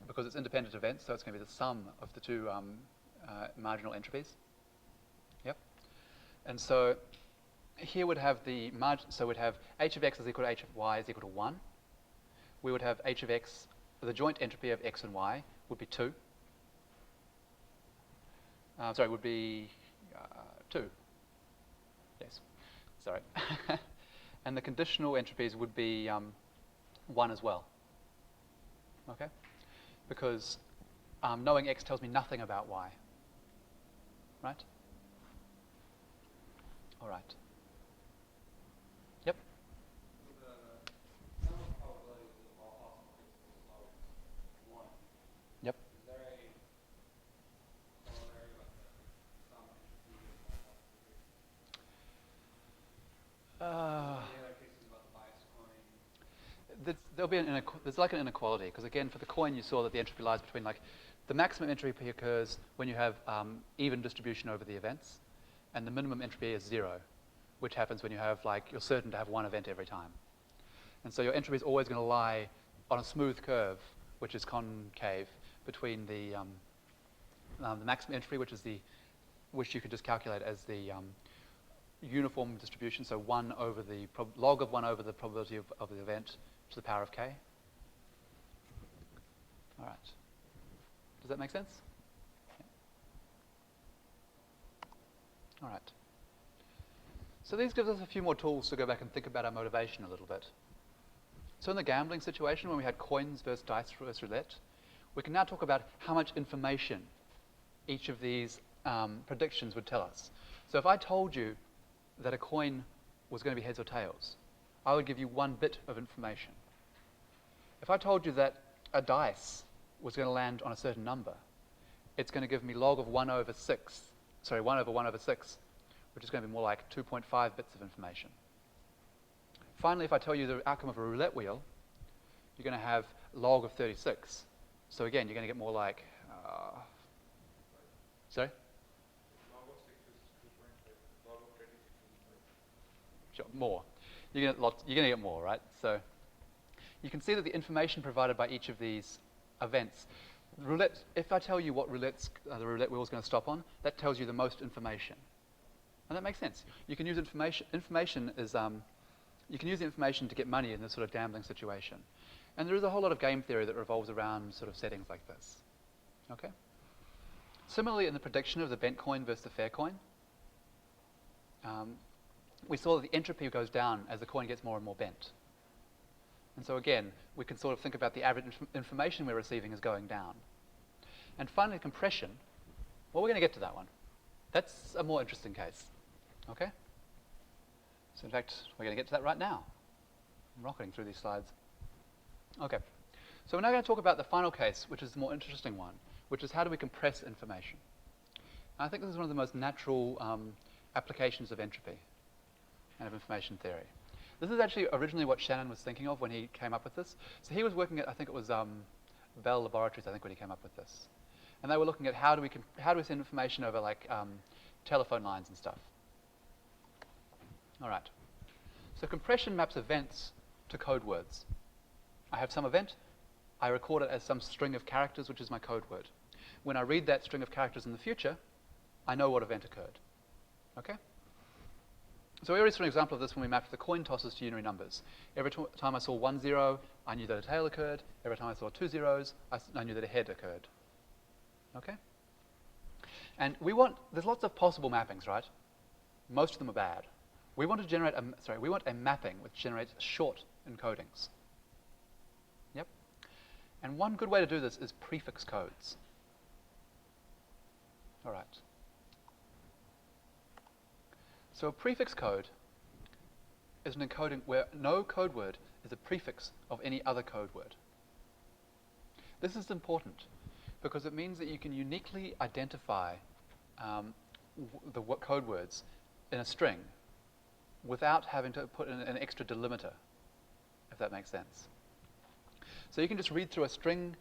because it's independent events, so it's going to be the sum of the two marginal entropies. Yep. And so here would have the margin, so we'd have h of x is equal to h of y is equal to 1. We would have h of x, the joint entropy of x and y would be 2. Would be 2. Yes, sorry. And the conditional entropies would be 1 as well. Okay? Because knowing x tells me nothing about y. Right? All right. Yep. Yep. there's like an inequality, because again, for the coin, you saw that the entropy lies between like the maximum entropy occurs when you have even distribution over the events, and the minimum entropy is 0, which happens when you have like you're certain to have one event every time. And so your entropy is always going to lie on a smooth curve, which is concave, between the maximum entropy, which you could just calculate as the uniform distribution, so 1 over the log of 1 over the probability of the event to the power of k. All right. Does that make sense? Yeah. All right. So these gives us a few more tools to go back and think about our motivation a little bit. So in the gambling situation, when we had coins versus dice versus roulette, we can now talk about how much information each of these predictions would tell us. So if I told you that a coin was going to be heads or tails, I would give you 1 bit of information. If I told you that a dice was going to land on a certain number, it's going to give me log of 1 over 6, sorry, 1 over 1 over 6, which is going to be more like 2.5 bits of information. Finally, if I tell you the outcome of a roulette wheel, you're going to have log of 36. So again, you're going to get more like, sorry? Log of 6 is 2.5. Log of 36 is 5. Sure, more. You're going to get more, right? So you can see that the information provided by each of these events, roulette, if I tell you what the roulette wheel is going to stop on, that tells you the most information. And that makes sense. You can use information. You can use the information to get money in this sort of gambling situation. And there is a whole lot of game theory that revolves around sort of settings like this. Okay? Similarly, in the prediction of the bent coin versus the fair coin, we saw that the entropy goes down as the coin gets more and more bent. And so again, we can sort of think about the average information we're receiving is going down. And finally, compression. Well, we're going to get to that one. That's a more interesting case. Okay? So in fact, we're going to get to that right now. I'm rocketing through these slides. Okay. So we're now going to talk about the final case, which is the more interesting one, which is how do we compress information. And I think this is one of the most natural applications of entropy and of information theory. This is actually originally what Shannon was thinking of when he came up with this. So he was working at, I think it was Bell Laboratories, I think, when he came up with this. And they were looking at how do we send information over like telephone lines and stuff. All right. So compression maps events to code words. I have some event. I record it as some string of characters, which is my code word. When I read that string of characters in the future, I know what event occurred. Okay? So we already saw an example of this when we mapped the coin tosses to unary numbers. Every time I saw 1 0, I knew that a tail occurred. Every time I saw 2 zeros, I knew that a head occurred. Okay? And there's lots of possible mappings, right? Most of them are bad. We want a mapping which generates short encodings. Yep. And one good way to do this is prefix codes. All right. So a prefix code is an encoding where no code word is a prefix of any other code word. This is important because it means that you can uniquely identify the code words in a string without having to put in an extra delimiter, if that makes sense. So you can just read through a string.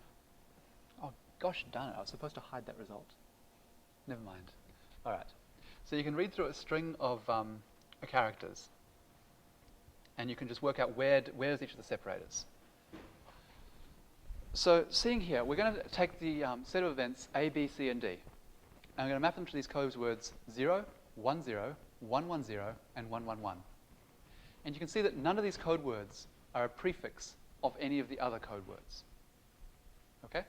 Oh, gosh darn it, I was supposed to hide that result. Never mind. All right. So you can read through a string of characters, and you can just work out where's each of the separators. So seeing here, we're going to take the set of events A, B, C, and D, and I'm going to map them to these code words 0, 1, 0, 1, 1, 0, and 1, 1, 1. And you can see that none of these code words are a prefix of any of the other code words. Okay?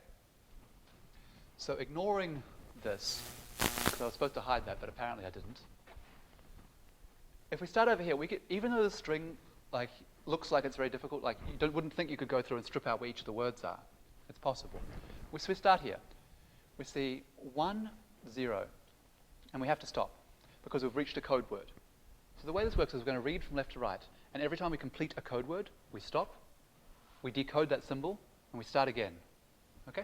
So ignoring this, because I was supposed to hide that, but apparently I didn't. If we start over here, even though the string looks like it's very difficult, like you wouldn't think you could go through and strip out where each of the words are. It's possible. So we start here. We see 1, 0, and we have to stop because we've reached a code word. So the way this works is we're going to read from left to right, and every time we complete a code word, we stop, we decode that symbol, and we start again. Okay?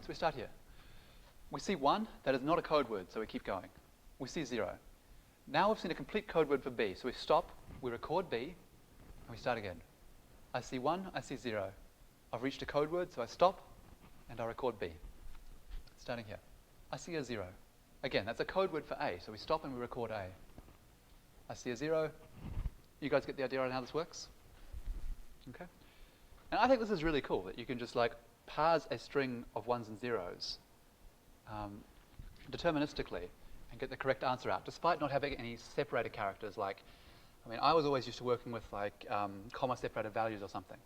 So we start here. We see 1, that is not a code word, so we keep going. We see 0. Now we've seen a complete code word for B, so we stop, we record B, and we start again. I see 1, I see 0. I've reached a code word, so I stop, and I record B. Starting here. I see a 0. Again, that's a code word for A, so we stop and we record A. I see a 0. You guys get the idea on how this works? Okay. And I think this is really cool, that you can just like parse a string of 1s and 0s deterministically and get the correct answer out, despite not having any separated characters like, I mean, I was always used to working with like comma-separated values or something,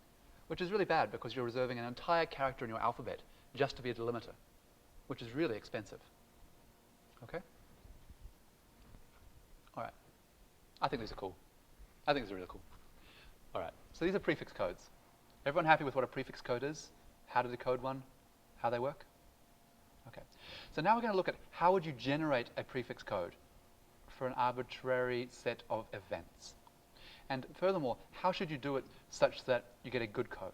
which is really bad because you're reserving an entire character in your alphabet just to be a delimiter, which is really expensive. Okay? All right. I think these are cool. I think these are really cool. All right. So these are prefix codes. Everyone happy with what a prefix code is? How to decode one? How they work? Okay. So now we're going to look at how would you generate a prefix code for an arbitrary set of events. And furthermore, how should you do it such that you get a good code?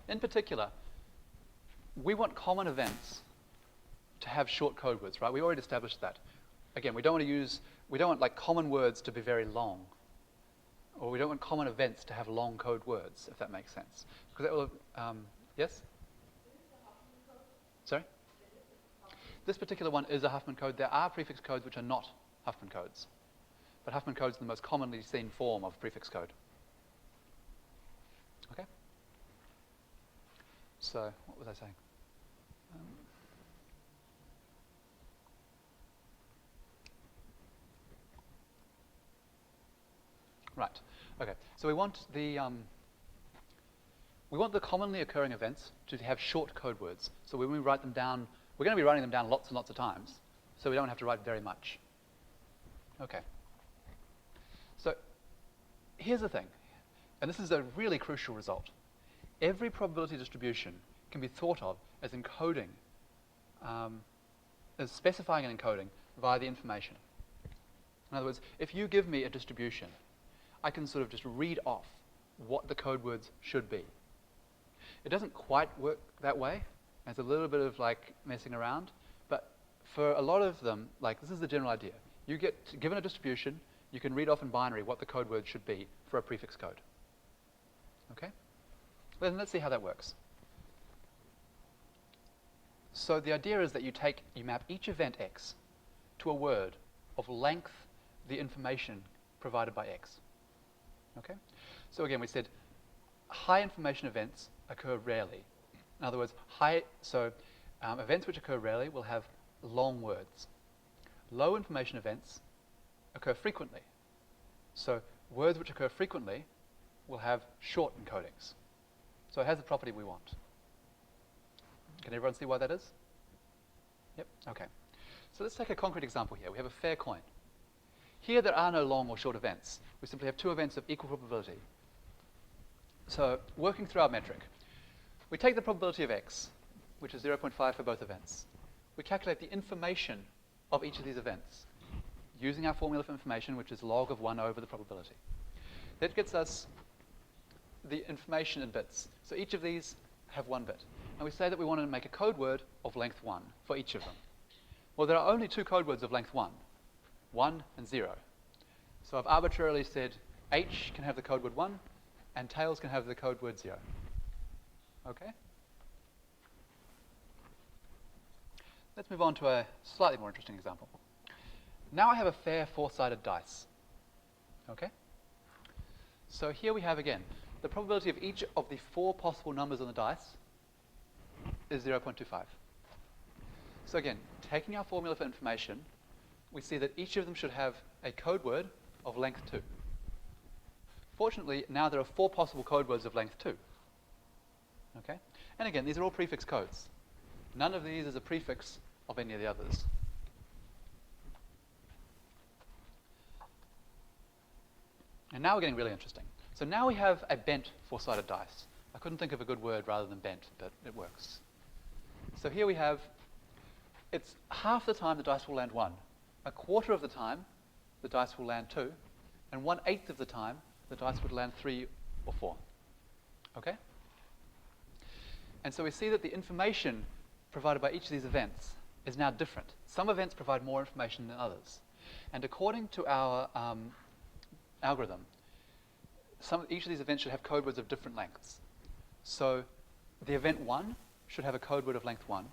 In particular, we want common events to have short code words, right? We already established that. Again, we don't want like common words to be very long. Or we don't want common events to have long code words, if that makes sense. Because that will, yes? Sorry? This particular one is a Huffman code. There are prefix codes which are not Huffman codes. But Huffman codes are the most commonly seen form of prefix code. Okay? So, what was I saying? Right. Okay. So we want the commonly occurring events to have short code words. So when we write them down, we're going to be writing them down lots and lots of times, so we don't have to write very much. Okay. So here's the thing, and this is a really crucial result. Every probability distribution can be thought of as encoding, as specifying an encoding via the information. In other words, if you give me a distribution, I can sort of just read off what the code words should be. It doesn't quite work that way. There's a little bit of like messing around, but for a lot of them, like this is the general idea. You get given a distribution, you can read off in binary what the code word should be for a prefix code. Okay? Then let's see how that works. So the idea is that you map each event X to a word of length the information provided by X. Okay? So again, we said high information events occur rarely. In other words, events which occur rarely will have long words. Low information events occur frequently. So words which occur frequently will have short encodings. So it has the property we want. Can everyone see why that is? Yep, okay. So let's take a concrete example here. We have a fair coin. Here there are no long or short events. We simply have two events of equal probability. So working through our metric, we take the probability of X, which is 0.5 for both events. We calculate the information of each of these events using our formula for information, which is log of 1 over the probability. That gets us the information in bits. So each of these have 1 bit. And we say that we want to make a code word of length 1 for each of them. Well, there are only two code words of length 1, 1 and 0. So I've arbitrarily said H can have the code word 1 and tails can have the code word 0. Okay? Let's move on to a slightly more interesting example. Now I have a fair four-sided dice. Okay? So here we have, again, the probability of each of the 4 possible numbers on the dice is 0.25. So again, taking our formula for information, we see that each of them should have a code word of length 2. Fortunately, now there are 4 possible code words of length 2. Okay? And again, these are all prefix codes. None of these is a prefix of any of the others. And now we're getting really interesting. So now we have a bent four-sided dice. I couldn't think of a good word rather than bent, but it works. So here we have, it's half the time the dice will land 1. A quarter of the time, the dice will land 2. And 1/8 of the time, the dice would land 3 or 4. Okay? And so we see that the information provided by each of these events is now different. Some events provide more information than others. And according to our algorithm, each of these events should have code words of different lengths. So the event 1 should have a code word of length 1.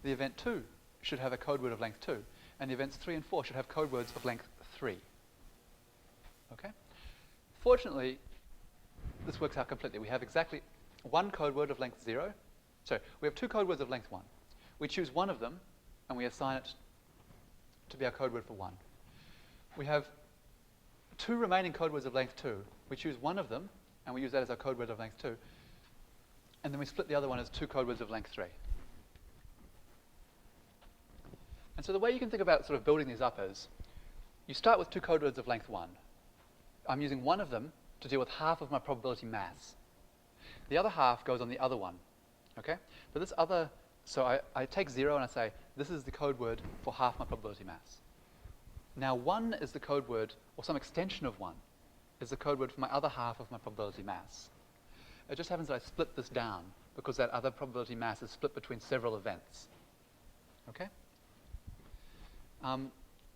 The event 2 should have a code word of length 2. And the events 3 and 4 should have code words of length 3. Okay? Fortunately, this works out completely. We have exactly one code word of length 0. So we have two code words of length 1. We choose one of them, and we assign it to be our code word for 1. We have two remaining code words of length 2. We choose one of them, and we use that as our code word of length 2. And then we split the other one as two code words of length 3. And so the way you can think about sort of building these up is, you start with two code words of length 1. I'm using one of them to deal with half of my probability mass. The other half goes on the other one. Okay? But this other, so I take 0 and I say, this is the code word for half my probability mass. Now 1 is the code word, or some extension of 1, is the code word for my other half of my probability mass. It just happens that I split this down because that other probability mass is split between several events. Okay?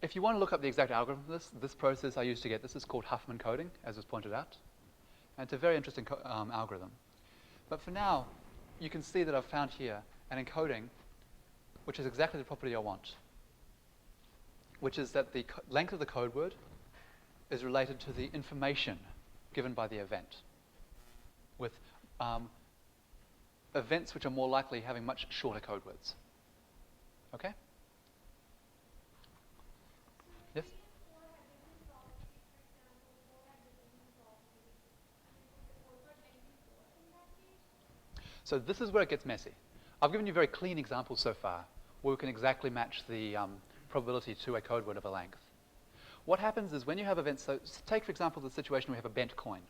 If you want to look up the exact algorithm for this process I used to get this is called Huffman coding, as was pointed out. And it's a very interesting algorithm. But for now, you can see that I've found here an encoding which is exactly the property I want, which is that the length of the code word is related to the information given by the event, with events which are more likely having much shorter code words. Okay? Yes? So this is where it gets messy. I've given you very clean examples so far where we can exactly match the probability to a code word of a length. What happens is when you have events, so take for example the situation where we have a bent coin,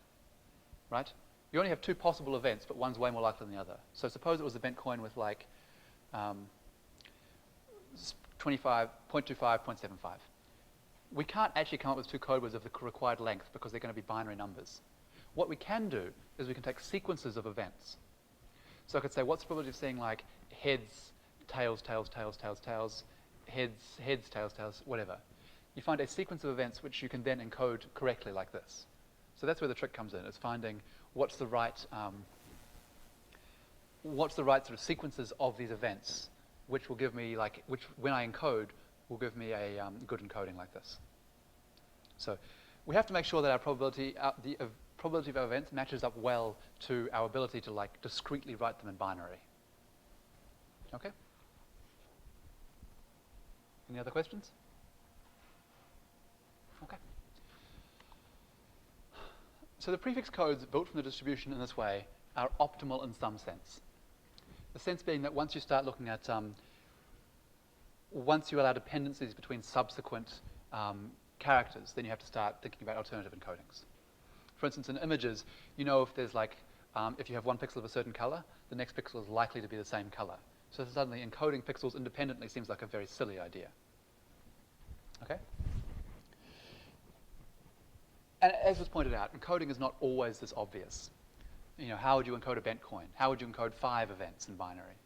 right? You only have two possible events, but one's way more likely than the other. So suppose it was a bent coin with like 25, 0.25, 0.75. We can't actually come up with two code words of the required length because they're going to be binary numbers. What we can do is we can take sequences of events. So I could say, what's the probability of seeing like heads, tails, tails, tails, tails, tails, heads, heads, tails, tails, whatever. You find a sequence of events which you can then encode correctly like this. So that's where the trick comes in, is finding what's the right sort of sequences of these events, which will give me like, which when I encode will give me a good encoding like this. So we have to make sure that our probability, the probability of our events matches up well to our ability to like discretely write them in binary. Okay? Any other questions? Okay. So the prefix codes built from the distribution in this way are optimal in some sense. The sense being that once you start looking at, once you allow dependencies between subsequent characters, then you have to start thinking about alternative encodings. For instance, in images, you know if there's like, if you have one pixel of a certain color, the next pixel is likely to be the same color. So suddenly encoding pixels independently seems like a very silly idea. Okay? And as was pointed out, encoding is not always this obvious. You know, how would you encode a bent coin? How would you encode 5 events in binary?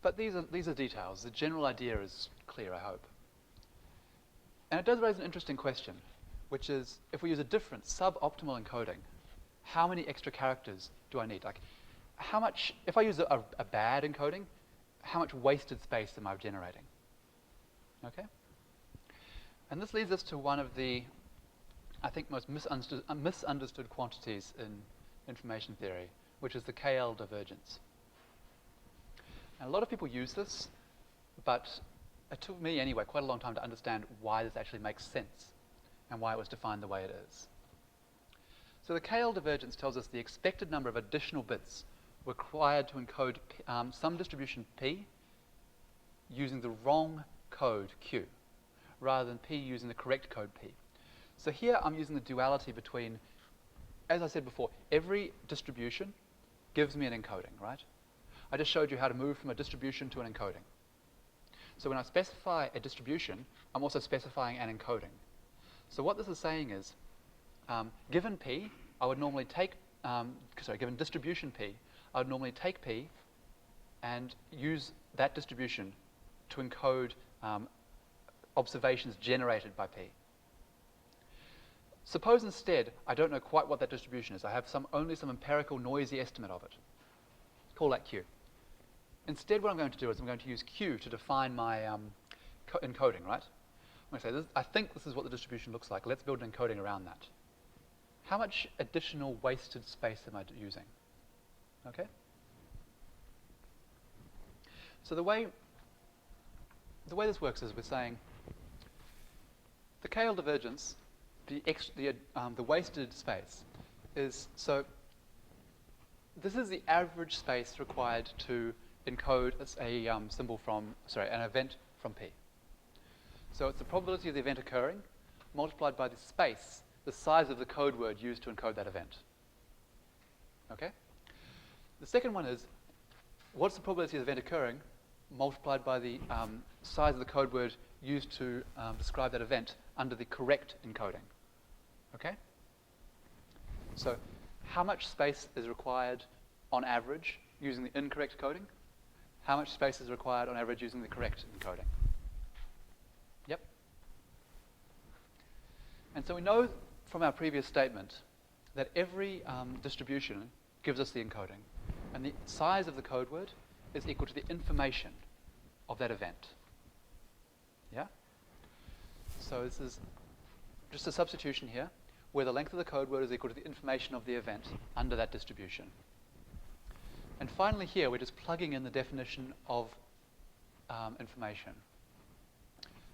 But these are details. The general idea is clear, I hope. And it does raise an interesting question, which is, if we use a different suboptimal encoding, how many extra characters do I need? Like, how much, if I use a bad encoding, how much wasted space am I generating? Okay? And this leads us to one of the, I think, most misunderstood quantities in information theory, which is the KL divergence. And a lot of people use this, but it took me anyway quite a long time to understand why this actually makes sense and why it was defined the way it is. So the KL divergence tells us the expected number of additional bits required to encode some distribution P using the wrong code Q, rather than P using the correct code P. So here I'm using the duality between, as I said before, every distribution gives me an encoding, right? I just showed you how to move from a distribution to an encoding. So when I specify a distribution, I'm also specifying an encoding. So what this is saying is, given P, I would normally take, given distribution P, I would normally take P and use that distribution to encode observations generated by P. Suppose instead I don't know quite what that distribution is. I have only some empirical noisy estimate of it. Call that Q. Instead, what I'm going to do is I'm going to use Q to define my encoding, right? I'm going to say, I think this is what the distribution looks like. Let's build an encoding around that. How much additional wasted space am I using? Okay? So the way this works is we're saying the KL divergence, the wasted space, is so. This is the average space required to encode an event from P. So it's the probability of the event occurring multiplied by the space, the size of the code word used to encode that event. Okay? The second one is, what's the probability of the event occurring multiplied by the size of the code word used to describe that event under the correct encoding. Okay? So how much space is required on average using the incorrect coding? How much space is required on average using the correct encoding? Yep. And so we know from our previous statement that every distribution gives us the encoding, and the size of the code word is equal to the information of that event. Yeah? So this is just a substitution here, where the length of the code word is equal to the information of the event under that distribution. And finally here, we're just plugging in the definition of information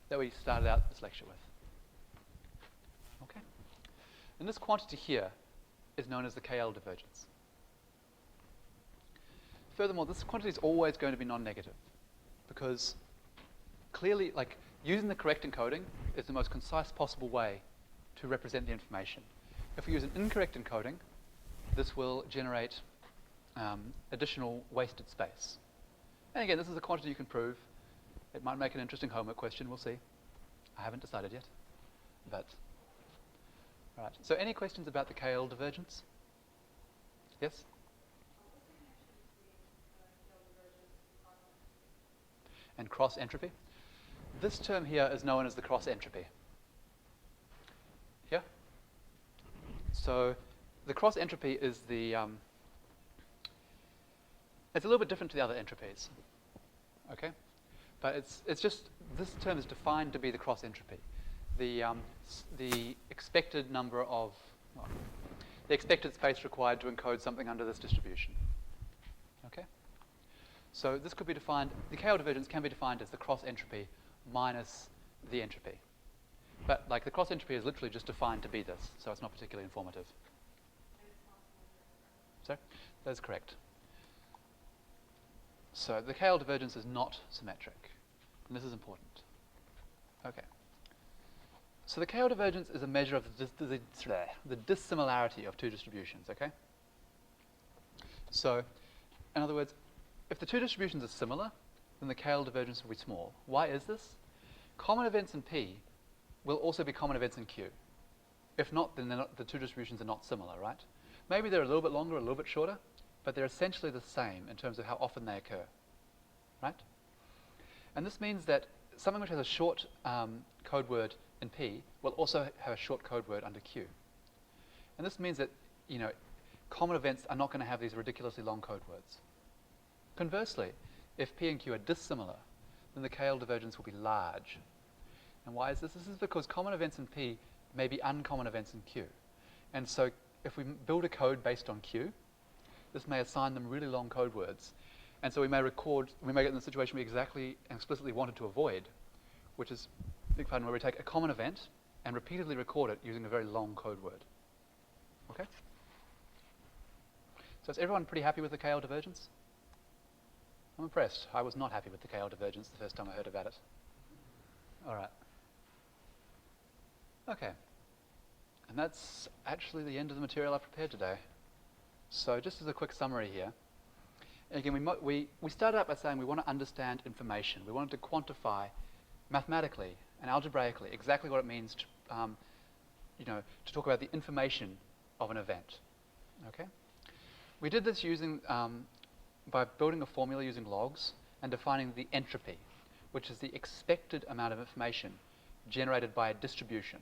that we started out this lecture with. Okay? And this quantity here is known as the KL divergence. Furthermore, this quantity is always going to be non-negative because clearly, like, using the correct encoding is the most concise possible way to represent the information. If we use an incorrect encoding, this will generate additional wasted space. And again, this is a quantity you can prove. It might make an interesting homework question, we'll see. I haven't decided yet. But, all right. So any questions about the KL divergence? Yes? And cross entropy? This term here is known as the cross entropy. Here? So the cross entropy is the it's a little bit different to the other entropies, okay? But it's just, this term is defined to be the cross entropy. The expected number of, well, the expected space required to encode something under this distribution, okay? So this could be defined, the KL divergence can be defined as the cross entropy minus the entropy. But like the cross entropy is literally just defined to be this, so it's not particularly informative. Sorry? That's correct. So the KL divergence is not symmetric, and this is important. Okay. So the KL divergence is a measure of the dissimilarity of two distributions, okay? So, in other words, if the two distributions are similar, then the KL divergence will be small. Why is this? Common events in P will also be common events in Q. If not, then the two distributions are not similar, right? Maybe they're a little bit longer, a little bit shorter, but they're essentially the same in terms of how often they occur, right? And this means that something which has a short code word in P will also have a short code word under Q. And this means that, you know, common events are not going to have these ridiculously long code words. Conversely, if P and Q are dissimilar, then the KL divergence will be large. And why is this? This is because common events in P may be uncommon events in Q. And so if we build a code based on Q, this may assign them really long code words. And so we may get in the situation we exactly and explicitly wanted to avoid, which is, big pardon, where we take a common event and repeatedly record it using a very long code word. Okay? So is everyone pretty happy with the KL divergence? I'm impressed. I was not happy with the KL divergence the first time I heard about it. All right. Okay. And that's actually the end of the material I've prepared today. So just as a quick summary here, again, we started out by saying we want to understand information. We wanted to quantify mathematically and algebraically exactly what it means to, to talk about the information of an event. Okay? We did this using, by building a formula using logs and defining the entropy, which is the expected amount of information generated by a distribution.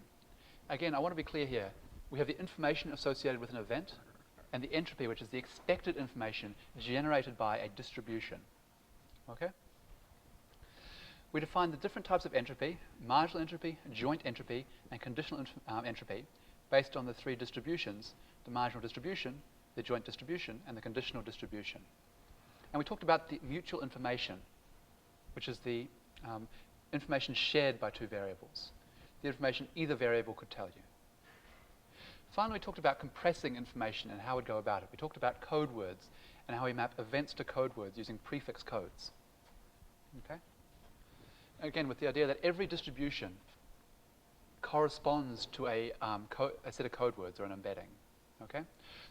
Again, I want to be clear here. we have the information associated with an event, and the entropy, which is the expected information generated by a distribution. Okay? We define the different types of entropy: marginal entropy, joint entropy, and conditional entropy, based on the three distributions: the marginal distribution, the joint distribution, and the conditional distribution. And we talked about the mutual information, which is the information shared by two variables, the information either variable could tell you. Finally, we talked about compressing information and how we'd go about it. We talked about code words and how we map events to code words using prefix codes. Okay? Again, with the idea that every distribution corresponds to a set of code words or an embedding. Okay?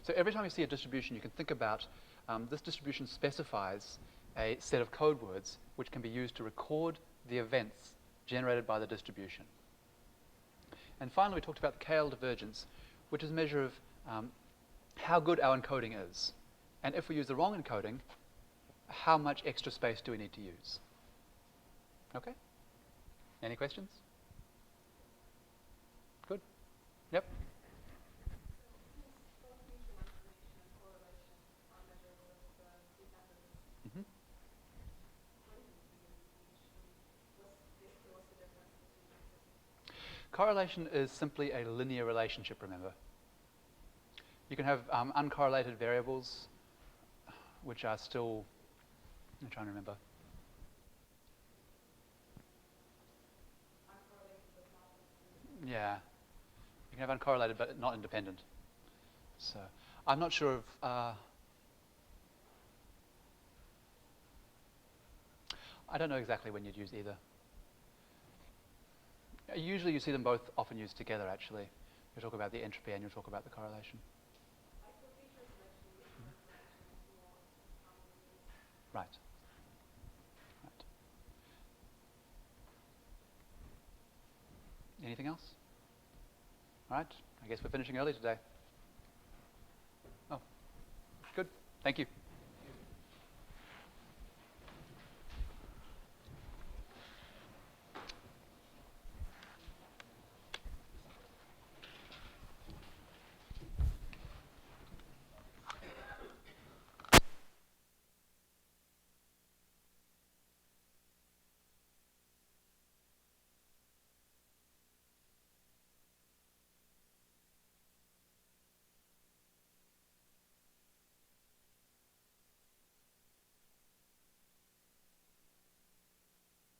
So every time you see a distribution, you can think about this distribution specifies a set of code words which can be used to record the events generated by the distribution. And finally, we talked about the KL divergence, which is a measure of how good our encoding is. And if we use the wrong encoding, how much extra space do we need to use? Okay? Any questions? Good? Yep. Mm-hmm. Correlation is simply a linear relationship, remember. You can have uncorrelated variables, which are still, I'm trying to remember. Yeah. You can have uncorrelated but not independent. So I'm not sure of I don't know exactly when you'd use either. Usually you see them both often used together, actually. You talk about the entropy and you talk about the correlation. Right. Right. Anything else? All right. I guess we're finishing early today. Oh, good. Thank you.